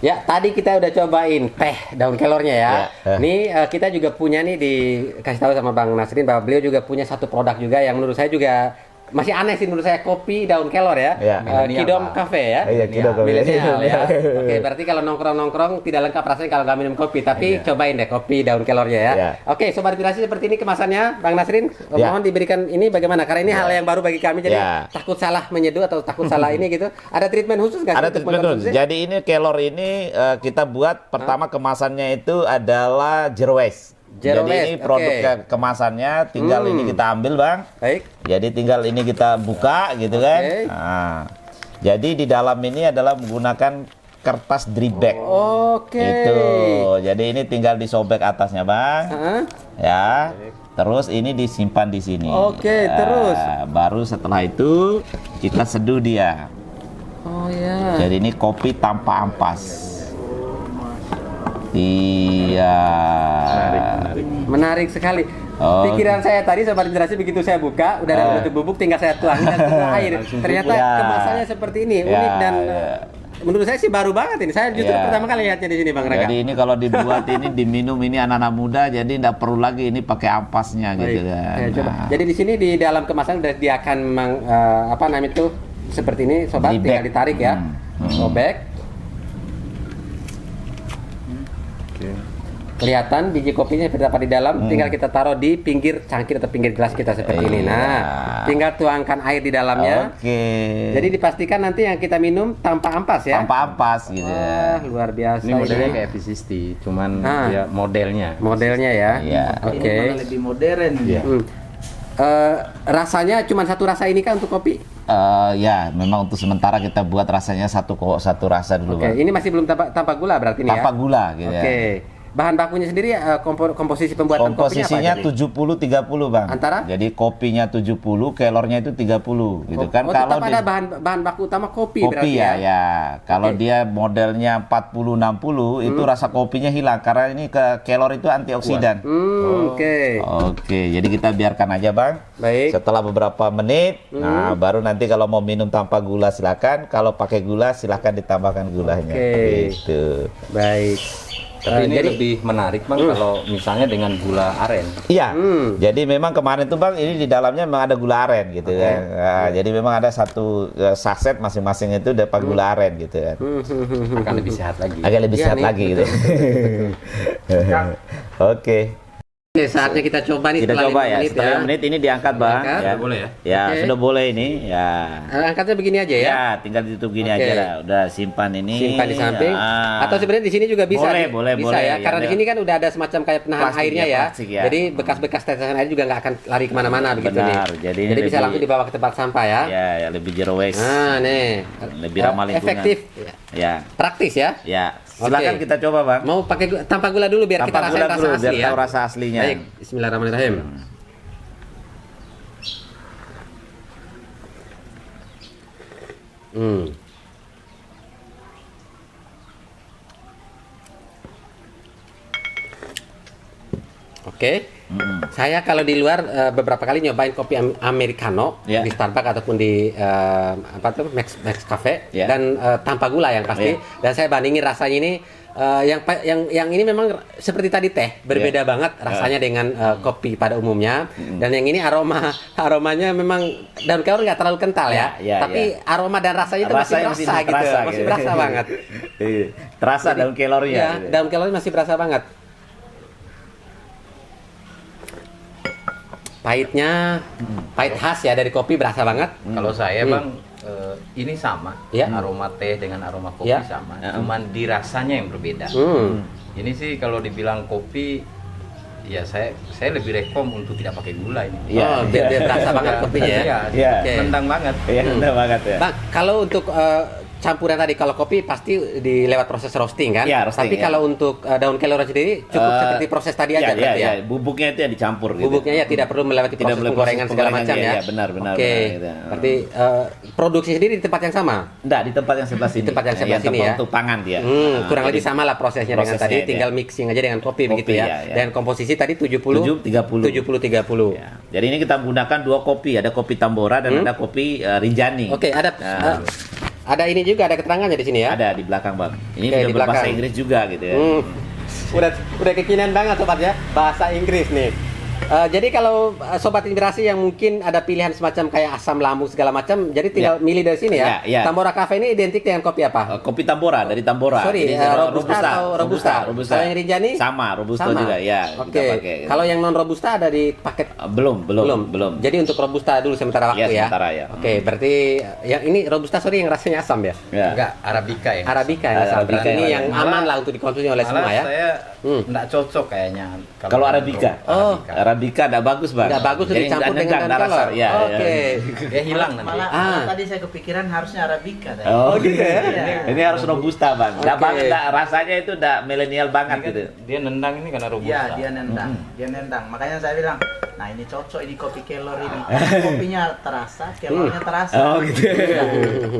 Ya, tadi kita udah cobain teh daun kelornya ya. Ya. Nih kita juga punya nih, dikasih tahu sama Bang Nasrin bahwa beliau juga punya satu produk juga yang menurut saya juga masih aneh sih menurut saya, kopi daun kelor ya. Ya. Kidom Cafe ya. Iya, Kidom Cafe. Milenial ya. Oke, berarti kalau nongkrong-nongkrong tidak lengkap rasanya kalau nggak minum kopi, tapi cobain deh kopi daun kelornya ya. Ya. Oke, Sobat Inspirasi, seperti ini kemasannya Bang Nasrin. Ya. Mohon diberikan ini bagaimana? Karena ini hal yang baru bagi kami, jadi Ya. takut salah menyeduh atau takut salah ini gitu. Ada treatment khusus nggak sih Ada untuk treatment khusus. mengkonsumsi? Jadi ini kelor ini kita buat pertama kemasannya itu adalah zero waste. Zero Jadi ini waste, produk oke. kemasannya tinggal ini kita ambil, Bang. Baik. Jadi tinggal ini kita buka gitu kan. Oke. Nah, jadi di dalam ini adalah menggunakan kertas drip bag. Oke. Itu. Jadi ini tinggal disobek atasnya, Bang. Hah? Ya. Terus ini disimpan di sini. Oke, terus? Baru setelah itu kita seduh dia. Oh ya. Jadi ini kopi tanpa ampas. Iya. Menarik sekali. Oh. Pikiran saya tadi sobat inspirasi begitu saya buka udah ada bentuk bubuk, tinggal saya tuangin dan tuang air. Ternyata Ya. kemasannya seperti ini, Ya, unik dan ya. menurut saya sih baru banget ini. Saya justru Ya. pertama kali lihatnya di sini Bang Raga. Jadi ini kalau dibuat ini diminum ini anak-anak muda, jadi nggak perlu lagi ini pakai ampasnya gitu Baik. kan. Ya, coba. Nah. Jadi di sini di dalam kemasan udah disediakan memang apa namanya itu seperti ini sobat, Di tinggal bag. ditarik ya. Sobek. Kelihatan biji kopinya terdapat di dalam, tinggal kita taruh di pinggir cangkir atau pinggir gelas kita seperti ini. Nah, tinggal tuangkan air di dalamnya. Oke. Jadi dipastikan nanti yang kita minum tanpa ampas ya. Tanpa ampas gitu. Wah, luar biasa Ini modelnya ini. kayak V60, cuman Ah. ya modelnya. Modelnya ya. Iya. Oke. Ini malah lebih modern. Iya. Rasanya cuma satu rasa ini kan untuk kopi? Ya, memang untuk sementara kita buat rasanya satu rasa dulu, Oke, Bang. ini masih belum tanpa gula berarti ini ya? Tanpa gula gitu Oke. ya. Bahan bakunya sendiri komposisi pembuatan Komposisinya kopinya apa? 70-30, Bang. Antara? Jadi kopinya 70, kelornya itu 30 gitu kan. Tetap Kalau ada bahan baku utama kopi, berarti kopi ya. Kalau Oke. dia modelnya 40-60 itu rasa kopinya hilang karena ini kelor itu antioksidan. Oke. Oke, jadi kita biarkan aja, Bang. Baik. Setelah beberapa menit, nah baru nanti kalau mau minum tanpa gula silakan, kalau pakai gula silakan ditambahkan gulanya. Oke. Gitu. Baik. Tapi ini jadi lebih menarik Bang kalau misalnya dengan gula aren. Iya, jadi memang kemarin tuh Bang, ini di dalamnya memang ada gula aren gitu kan. Nah, jadi memang ada satu saset masing-masing itu dapat gula aren gitu kan. Akan lebih sehat lagi. Agak lebih Iya sehat nih, lagi gitu. Oke, Oke, saatnya kita coba nih kita setelah coba 5 ya. menit Setelah 5 menit ini diangkat Bang. Diangkat. Ya. Sudah boleh ya? Ya, Oke. sudah boleh ini. Ya. Angkatnya begini aja ya. Ya, tinggal ditutup gini Oke. aja lah. Udah simpan ini. Simpan di samping. Ah. Atau sebenarnya di sini juga bisa. Boleh, boleh, bisa boleh. ya. Ya, Karena di ada. sini kan udah ada semacam kayak penahan Plastik airnya ya, ya. plastik ya. Jadi bekas-bekas tetesan air juga nggak akan lari kemana-mana begitu Benar, nih. jadi ini bisa lebih- langsung dibawa ke tempat sampah ya. Ya, lebih zero waste. Nah, nih. Lebih ramah lingkungan. Efektif. Ya. Praktis ya. Ya. Silakan Oke. kita coba, Bang. Mau pakai tanpa gula dulu biar kita Tanpa rasain gula rasa dulu, asli biar ya. tahu rasa aslinya. Baik, bismillahirrahmanirrahim. Oke. Saya kalau di luar beberapa kali nyobain kopi americano Ya. di Starbucks ataupun di apa tuh Max Cafe Ya. dan tanpa gula yang pasti. Ya. Dan saya bandingin rasanya ini yang ini memang seperti tadi teh berbeda banget rasanya dengan kopi pada umumnya. Dan yang ini aromanya memang daun kelor nggak terlalu kental ya, Ya, tapi aroma dan rasanya itu masih Rasanya berasa gitu, terasa masih berasa banget. Iya. Terasa Jadi, daun kelornya. ya, gitu. daun kelornya masih berasa banget. Pahitnya, pahit khas ya dari kopi berasa banget. Kalau saya Bang, ini sama. Ya. Aroma teh dengan aroma kopi Ya. sama. Cuman di rasanya yang berbeda. Ini sih kalau dibilang kopi, ya saya lebih rekom untuk tidak pakai gula ini. Oh, biar berasa banget kopinya ya. Iya, Iya. Oke. nendang banget. Iya, benar banget ya. Bang, kalau untuk campuran tadi, kalau kopi pasti lewat proses roasting kan? Iya, roasting, Tapi ya. kalau untuk daun kelor sendiri cukup seperti proses tadi aja berarti ya? Bubuknya itu yang dicampur gitu. Bubuknya ya tidak perlu melewati Tidak proses melewati penggorengan proses segala penggorengan, macam ya? iya, benar, Oke, gitu. berarti produksi sendiri di tempat yang sama? Enggak, di tempat yang sebelah sini. Di tempat yang sebelah sini tempat ya? untuk pangan dia. Kurang Jadi, lebih sama lah prosesnya dengan prosesnya, tadi, ya. tinggal mixing aja dengan kopi begitu Kopi, ya. ya. Dan komposisi tadi 70 70-30. 70-30. Ya. Jadi ini kita menggunakan dua kopi, ada kopi Tambora dan ada kopi Rinjani. Oke, ada ini juga, ada keterangannya di sini ya? Ada di belakang, Bang. Ini Oke, sudah di berbahasa belakang. Inggris juga gitu ya. Udah kekinian banget sobat ya, bahasa Inggris nih. Jadi kalau sobat inspirasi yang mungkin ada pilihan semacam kayak asam lambung segala macam, jadi tinggal milih dari sini ya. Ya, ya. Tambora Cafe ini identik dengan kopi apa? Kopi Tambora dari Tambora. Sorry, Jadi, Robusta atau Robusta? Robusta. Kalau yang Rinjani? Sama, Robusta Sama. juga ya. Oke. Kita pakai. Kalau yang non Robusta ada di paket Belum. Jadi untuk Robusta dulu sementara waktu ya. Sementara ya. Oke, berarti yang ini Robusta sorry yang rasanya asam ya. Ya. Enggak, Arabica ya. Arabica yang asam. Arabica Berarti ini yang yang malah- aman lah untuk dikonsumsi oleh semua Malah ya. saya enggak cocok kayaknya. Kalau Arabica. Oh. Arabica enggak bagus, Bang. Nggak bagus untuk Jadi dicampur nggak dengan nendang, daun nggak rasa. kelor. Ya, Oke. Dia hilang nanti. Malah tadi saya kepikiran harusnya Arabica tadi. Oh gitu ya? Iya. Ini harus Robusta, Bang. Nggak Oke. banget, rasanya itu udah milenial banget Ini kan gitu. dia nendang ini karena robusta. Iya, dia nendang. Dia nendang. Makanya saya bilang Nah ini cocok ini kopi kelor ini. Kopinya terasa, kelornya terasa. Oh gitu.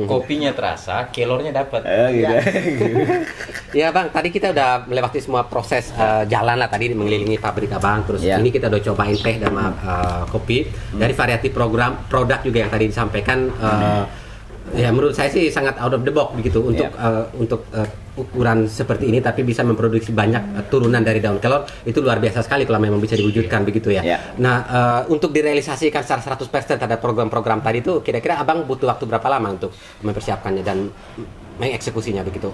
Kopinya terasa, kelornya dapat. Gitu. Ya Bang, tadi kita udah melewati semua proses jalan lah tadi mengelilingi pabrik Abang. Terus Ya. ini kita udah cobain teh dan kopi dari variasi produk juga yang tadi disampaikan. Ya menurut saya sih sangat out of the box begitu untuk ukuran seperti ini, tapi bisa memproduksi banyak turunan dari daun kelor, itu luar biasa sekali kalau memang bisa diwujudkan begitu ya. Nah untuk direalisasikan secara 100% terhadap program-program tadi itu kira-kira Abang butuh waktu berapa lama untuk mempersiapkannya dan mengeksekusinya begitu?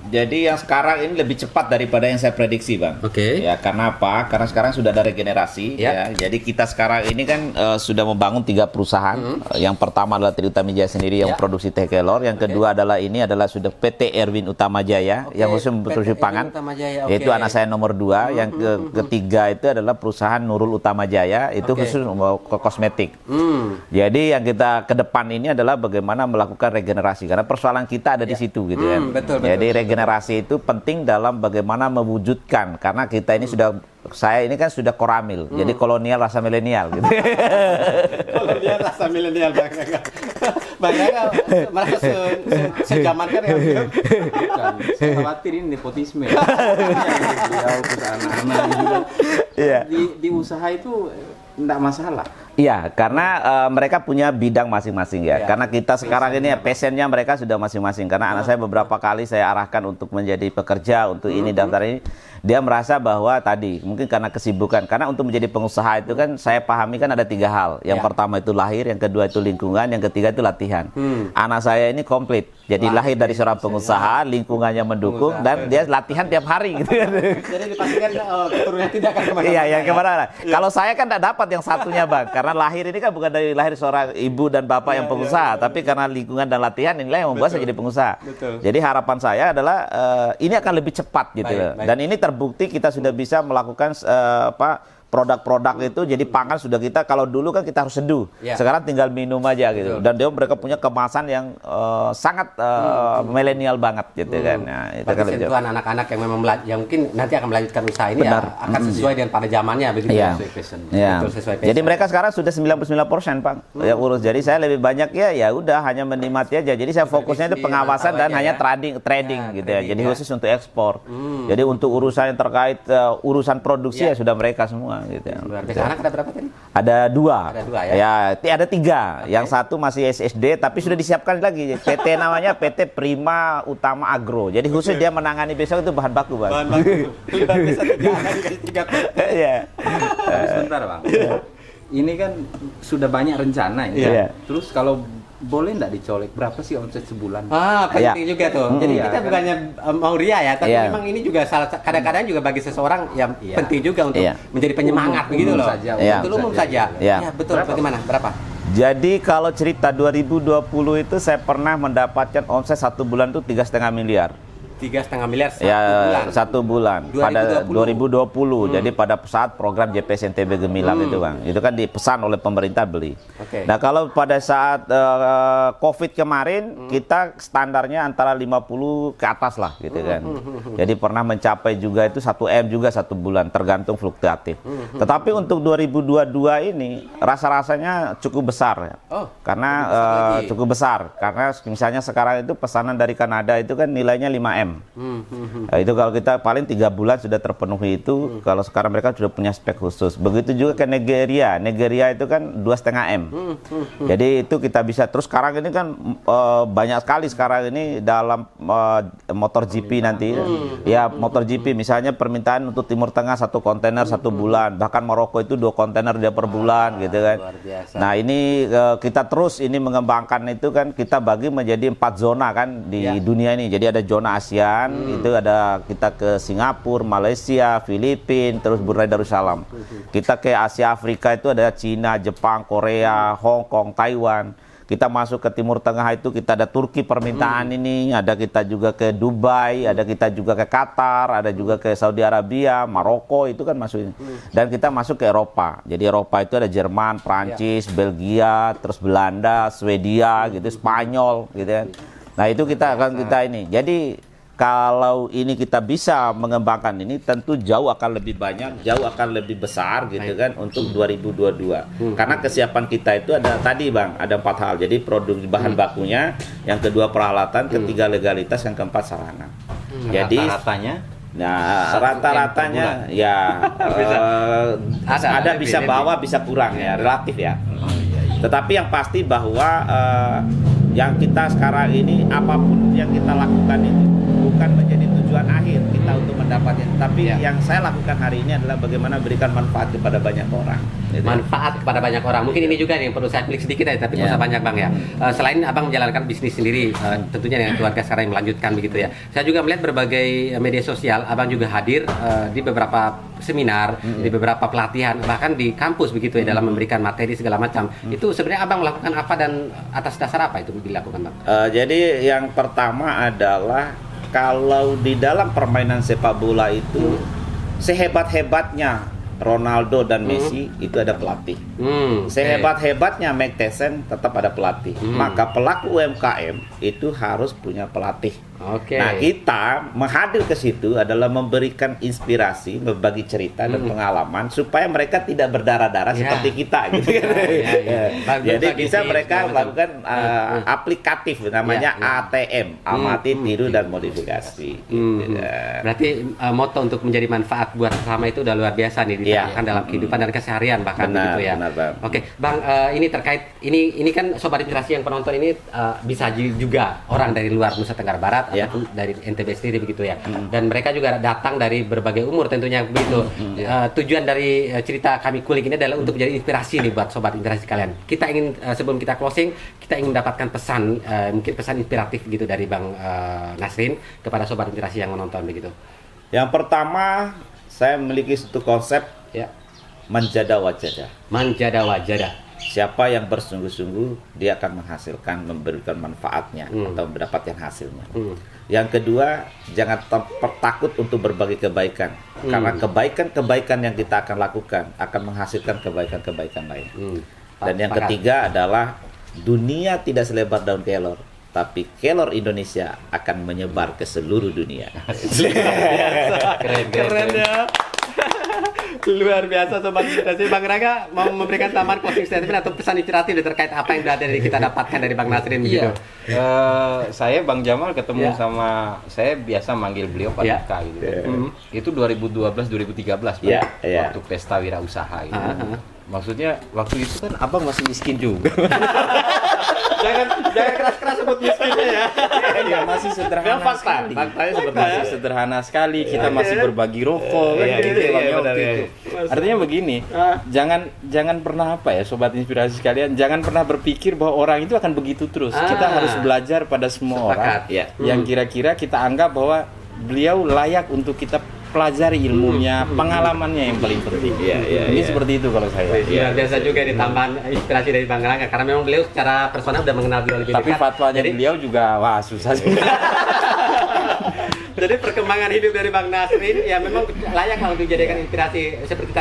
Jadi yang sekarang ini lebih cepat daripada yang saya prediksi, Bang. Oke. Ya, karena apa? Karena sekarang sudah ada regenerasi. Ya. Jadi kita sekarang ini kan sudah membangun 3 perusahaan. Yang pertama adalah Triutamijaya sendiri yang produksi teh kelor. Yang kedua adalah sudah PT Erwin Utamajaya yang khusus memproduksi pangan. Yaitu anak saya nomor 2. Yang ketiga itu adalah perusahaan Nurul Utamajaya. Itu khusus ke kosmetik. Jadi yang kita ke depan ini adalah bagaimana melakukan regenerasi. Karena persoalan kita ada di situ gitu kan. Betul. Jadi regenerasi itu penting dalam bagaimana mewujudkan, karena kita ini saya ini kan sudah koramil, jadi kolonial rasa milenial gitu. Kolonial rasa milenial Bang. Bang merasa sejaman kan ya? Bukan, saya khawatir ini nepotisme. Beliau perusahaan anak gitu. Di usaha itu enggak masalah. Iya, karena mereka punya bidang masing-masing ya. Karena kita sekarang ini passionnya mereka sudah masing-masing. Karena anak saya beberapa kali saya arahkan untuk menjadi pekerja, untuk ini daftar ini. Dia merasa bahwa tadi mungkin karena kesibukan. Karena untuk menjadi pengusaha itu kan saya pahami kan ada 3 hal. Yang pertama itu lahir, yang kedua itu lingkungan, yang ketiga itu latihan. Anak saya ini komplit. Jadi lahir dari seorang pengusaha, lingkungannya mendukung, dan dia latihan tiap hari gitu. Jadi dipastikan keturunannya tidak akan kemana-mana. Iya, yang kemana-mana. Kalau saya kan tidak dapat yang satunya, Bang. Karena lahir ini kan bukan dari lahir seorang ibu dan bapak yang pengusaha, tapi karena lingkungan dan latihan inilah yang membuat saya jadi pengusaha. Jadi harapan saya adalah ini akan lebih cepat gitu. Dan ini terbukti kita sudah bisa melakukan produk-produk itu, jadi pangan sudah kita, kalau dulu kan kita harus seduh, sekarang tinggal minum aja gitu. Dan mereka punya kemasan yang sangat milenial banget gitu kan. Nah, itu kan sentuhan anak-anak yang memang yang mungkin nanti akan melanjutkan usaha ini akan sesuai dengan pada zamannya begitu. Sesuai passion. Sesuai passion. Jadi mereka sekarang sudah 99% Pak yang urus. Jadi saya lebih banyak ya udah hanya menikmati aja. Jadi saya fokusnya itu pengawasan dan hanya trading gitu ya. Jadi khusus untuk ekspor. Jadi untuk urusan yang terkait urusan produksi ya sudah mereka semua gitu ya. Anak ada berapa tadi? Ada 2. Ada 2 ya. Ada 3. Yang satu masih SSD tapi sudah disiapkan lagi. PT namanya PT Prima Utama Agro. Jadi khusus dia menangani besok itu bahan baku, Bang. Bahan baku. Luar biasa dikasih 3. Iya. Sebentar, Bang. Ini kan sudah banyak rencana ini. Terus kalau boleh nggak dicolek berapa sih omset sebulan? Penting juga tuh. Jadi kita bukannya mau ria ya, tapi memang ini juga kadang-kadang juga bagi seseorang yang penting juga untuk menjadi penyemangat begitu loh. Untuk umum saja. Ya, betul. Bagaimana? Berapa? Jadi kalau cerita 2020 itu saya pernah mendapatkan omset 1 bulan itu 3,5 miliar. 3,5 miliar satu bulan 2020. pada 2020. Jadi pada saat program JPS NTB Gemilang itu, Bang, itu kan dipesan oleh pemerintah beli. Nah kalau pada saat COVID kemarin kita standarnya antara 50 ke atas lah gitu kan. Jadi pernah mencapai juga itu 1 M juga 1 bulan, tergantung fluktuatif. Tetapi untuk 2022 ini rasa-rasanya cukup besar ya. Karena cukup besar karena misalnya sekarang itu pesanan dari Kanada itu kan nilainya 5 M. Nah, itu kalau kita paling 3 bulan sudah terpenuhi itu. Kalau sekarang mereka sudah punya spek khusus. Begitu juga ke Nigeria. Nigeria itu kan 2,5 M. Jadi itu kita bisa. Terus sekarang ini kan banyak sekali sekarang ini dalam motor GP nanti. Ya motor GP misalnya permintaan untuk Timur Tengah 1 kontainer 1 bulan. Bahkan Maroko itu 2 kontainer dia per bulan gitu kan. Nah ini kita terus ini mengembangkan itu kan, kita bagi menjadi 4 zona kan di dunia ini. Jadi ada zona Asia. Itu ada kita ke Singapura, Malaysia, Filipina, terus Brunei Darussalam. Kita ke Asia Afrika itu ada Cina, Jepang, Korea, Hong Kong, Taiwan. Kita masuk ke Timur Tengah itu kita ada Turki permintaan ini, ada kita juga ke Dubai, ada kita juga ke Qatar, ada juga ke Saudi Arabia, Maroko itu kan masuk ini. Dan kita masuk ke Eropa. Jadi Eropa itu ada Jerman, Prancis, Belgia, terus Belanda, Swedia gitu, Spanyol gitu kan. Nah itu kita akan kita ini. Jadi kalau ini kita bisa mengembangkan ini, tentu jauh akan lebih banyak, jauh akan lebih besar gitu kan untuk 2022. Karena kesiapan kita itu ada tadi Bang, ada 4 hal. Jadi produk bahan bakunya, yang kedua peralatan, ketiga legalitas, yang keempat sarana. Jadi Rata-ratanya nah rata-ratanya ya ada bisa bawa bisa kurang ya, relatif ya. Tetapi yang pasti bahwa yang kita sekarang ini apapun yang kita lakukan itu bukan menjadi tujuan akhir kita untuk mendapatnya, tapi yang saya lakukan hari ini adalah bagaimana berikan manfaat kepada banyak orang. Manfaat kepada banyak orang. Mungkin ini juga yang perlu saya klik sedikit ya, tapi nggak usah banyak Bang ya. Selain Abang menjalankan bisnis sendiri, tentunya dengan keluarga sekarang yang melanjutkan begitu ya. Saya juga melihat berbagai media sosial, Abang juga hadir di beberapa seminar, di beberapa pelatihan, bahkan di kampus begitu ya, dalam memberikan materi segala macam. Itu sebenarnya Abang melakukan apa dan atas dasar apa itu dilakukan Bang? Jadi yang pertama adalah kalau di dalam permainan sepak bola itu sehebat-hebatnya Ronaldo dan Messi itu ada pelatih. Sehebat-hebatnya Mike Tyson tetap ada pelatih. Maka pelaku UMKM itu harus punya pelatih. Nah, kita menghadir ke situ adalah memberikan inspirasi, berbagi cerita dan pengalaman supaya mereka tidak berdarah-darah seperti kita gitu kan. Jadi bisa mereka melakukan aplikatif namanya ATM, amati, tiru dan modifikasi. Berarti moto untuk menjadi manfaat buat sesama itu udah luar biasa nih diterapkan dalam kehidupan dan keseharian bahkan begitu ya. Oke, Bang, ini terkait ini kan Sobat Inspirasi yang penonton ini bisa juga orang dari luar Nusa Tenggara Barat ataupun dari NTB sendiri begitu ya. Dan mereka juga datang dari berbagai umur tentunya begitu. Tujuan dari cerita kami kulik ini adalah untuk menjadi inspirasi nih buat Sobat Inspirasi kalian. Kita ingin sebelum kita closing, kita ingin mendapatkan pesan mungkin pesan inspiratif gitu dari Bang Nasrin kepada Sobat Inspirasi yang menonton begitu. Yang pertama, saya memiliki satu konsep manjada wajada. Manjada wajada. Siapa yang bersungguh-sungguh, dia akan menghasilkan, memberikan manfaatnya atau mendapatkan hasilnya. Yang kedua, jangan takut untuk berbagi kebaikan. Karena kebaikan-kebaikan yang kita akan lakukan akan menghasilkan kebaikan-kebaikan lain. Dan yang ketiga adalah dunia tidak selebar daun kelor, tapi kelor Indonesia akan menyebar ke seluruh dunia. Keren ya. Luar biasa Sobat Inspirasi. Bang Rangga mau memberikan tambahan closing statement atau pesan inspiratif terkait apa yang sudah kita dapatkan dari Bang Nasrin begitu. Saya Bang Jamal ketemu sama, saya biasa manggil beliau Pak Dika gitu. Itu 2012-2013 waktu pesta wirausaha gitu. Maksudnya waktu itu kan Abang masih miskin juga. jangan keras-keras sebut miskinnya ya. Ya masih sederhana sekali. Faktanya seperti itu. Sederhana sekali. Kita masih berbagi rokok kan gitu ya Bang waktu itu. Artinya begini, jangan pernah Sobat Inspirasi sekalian, jangan pernah berpikir bahwa orang itu akan begitu terus. Kita harus belajar pada semua orang yang kira-kira kita anggap bahwa beliau layak untuk kita pelajari ilmunya, pengalamannya yang paling penting. Ini seperti itu kalau saya. Luar biasa juga ditambahan inspirasi dari Bang Rangga karena memang beliau secara personal sudah mengenal beliau lebih dekat. Tapi fatwanya beliau juga susah sih. Jadi perkembangan hidup dari Bang Nasrin ya memang layak kalau dijadikan inspirasi seperti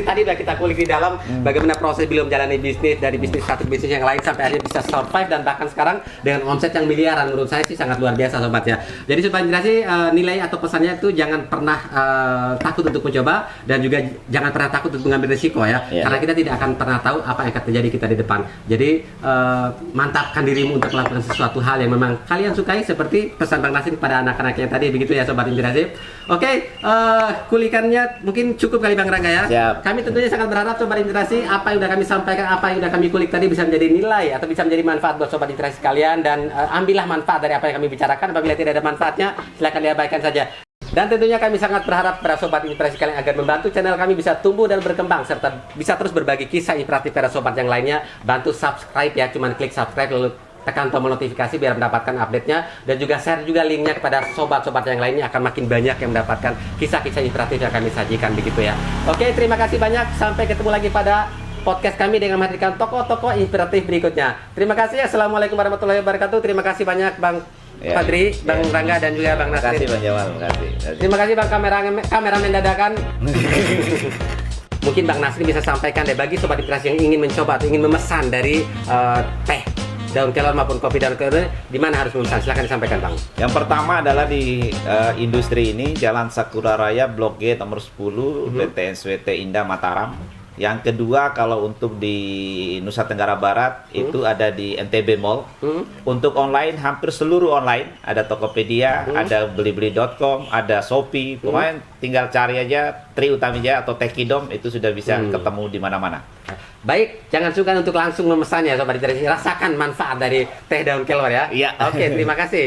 tadi sudah kita kulik di dalam bagaimana proses beliau menjalani bisnis dari bisnis satu bisnis yang lain sampai akhirnya bisa survive dan bahkan sekarang dengan omset yang miliaran. Menurut saya sih sangat luar biasa Sobat ya. Jadi Sobat Inspirasi nilai atau pesannya itu jangan pernah takut untuk mencoba dan juga jangan pernah takut untuk mengambil risiko ya. Karena kita tidak akan pernah tahu apa yang akan terjadi kita di depan. Jadi mantapkan dirimu untuk melakukan sesuatu hal yang memang kalian sukai seperti pesan Bang Nasrin kepada anak-anak yang tadi begitu ya Sobat Inspirasi. Oke, kulikannya mungkin cukup kali Bang Rangga ya. Siap. Kami tentunya sangat berharap Sobat Inspirasi apa yang sudah kami sampaikan, apa yang sudah kami kulik tadi bisa menjadi nilai atau bisa menjadi manfaat buat Sobat Inspirasi sekalian dan ambillah manfaat dari apa yang kami bicarakan. Apabila tidak ada manfaatnya, silakan diabaikan saja. Dan tentunya kami sangat berharap para Sobat Inspirasi kalian agar membantu channel kami bisa tumbuh dan berkembang serta bisa terus berbagi kisah inspiratif para sobat yang lainnya. Bantu subscribe ya, cuman klik subscribe lalu tekan tombol notifikasi biar mendapatkan update-nya dan juga share juga linknya kepada sobat-sobat yang lainnya akan makin banyak yang mendapatkan kisah-kisah inspiratif yang kami sajikan begitu ya. Oke, terima kasih banyak. Sampai ketemu lagi pada podcast kami dengan menghadirkan tokoh-tokoh inspiratif berikutnya. Terima kasih. Assalamualaikum warahmatullahi wabarakatuh. Terima kasih banyak Bang Fadri, Bang Rangga dan juga Bang Nasrin. Terima kasih Bang Jamal, terima kasih Bang kameramen dadakan. Mungkin Bang Nasrin bisa sampaikan deh bagi Sobat Inspirasi yang ingin mencoba atau ingin memesan dari teh daun kelor maupun kopi daun kelor, di mana harus memesan? Silakan disampaikan, Bang. Yang pertama adalah di industri ini, Jalan Sakura Raya, Blok G nomor 10, PT SWT Indah Mataram. Yang kedua, kalau untuk di Nusa Tenggara Barat, itu ada di NTB Mall. Untuk online, hampir seluruh online. Ada Tokopedia, ada Blibli.com, ada Shopee. Pokoknya tinggal cari aja Tri Utamija atau Tekidom, itu sudah bisa ketemu di mana-mana. Baik, jangan sungkan untuk langsung memesannya, Sobat Literasi. Rasakan manfaat dari teh daun kelor ya. Iya. Oke, terima kasih.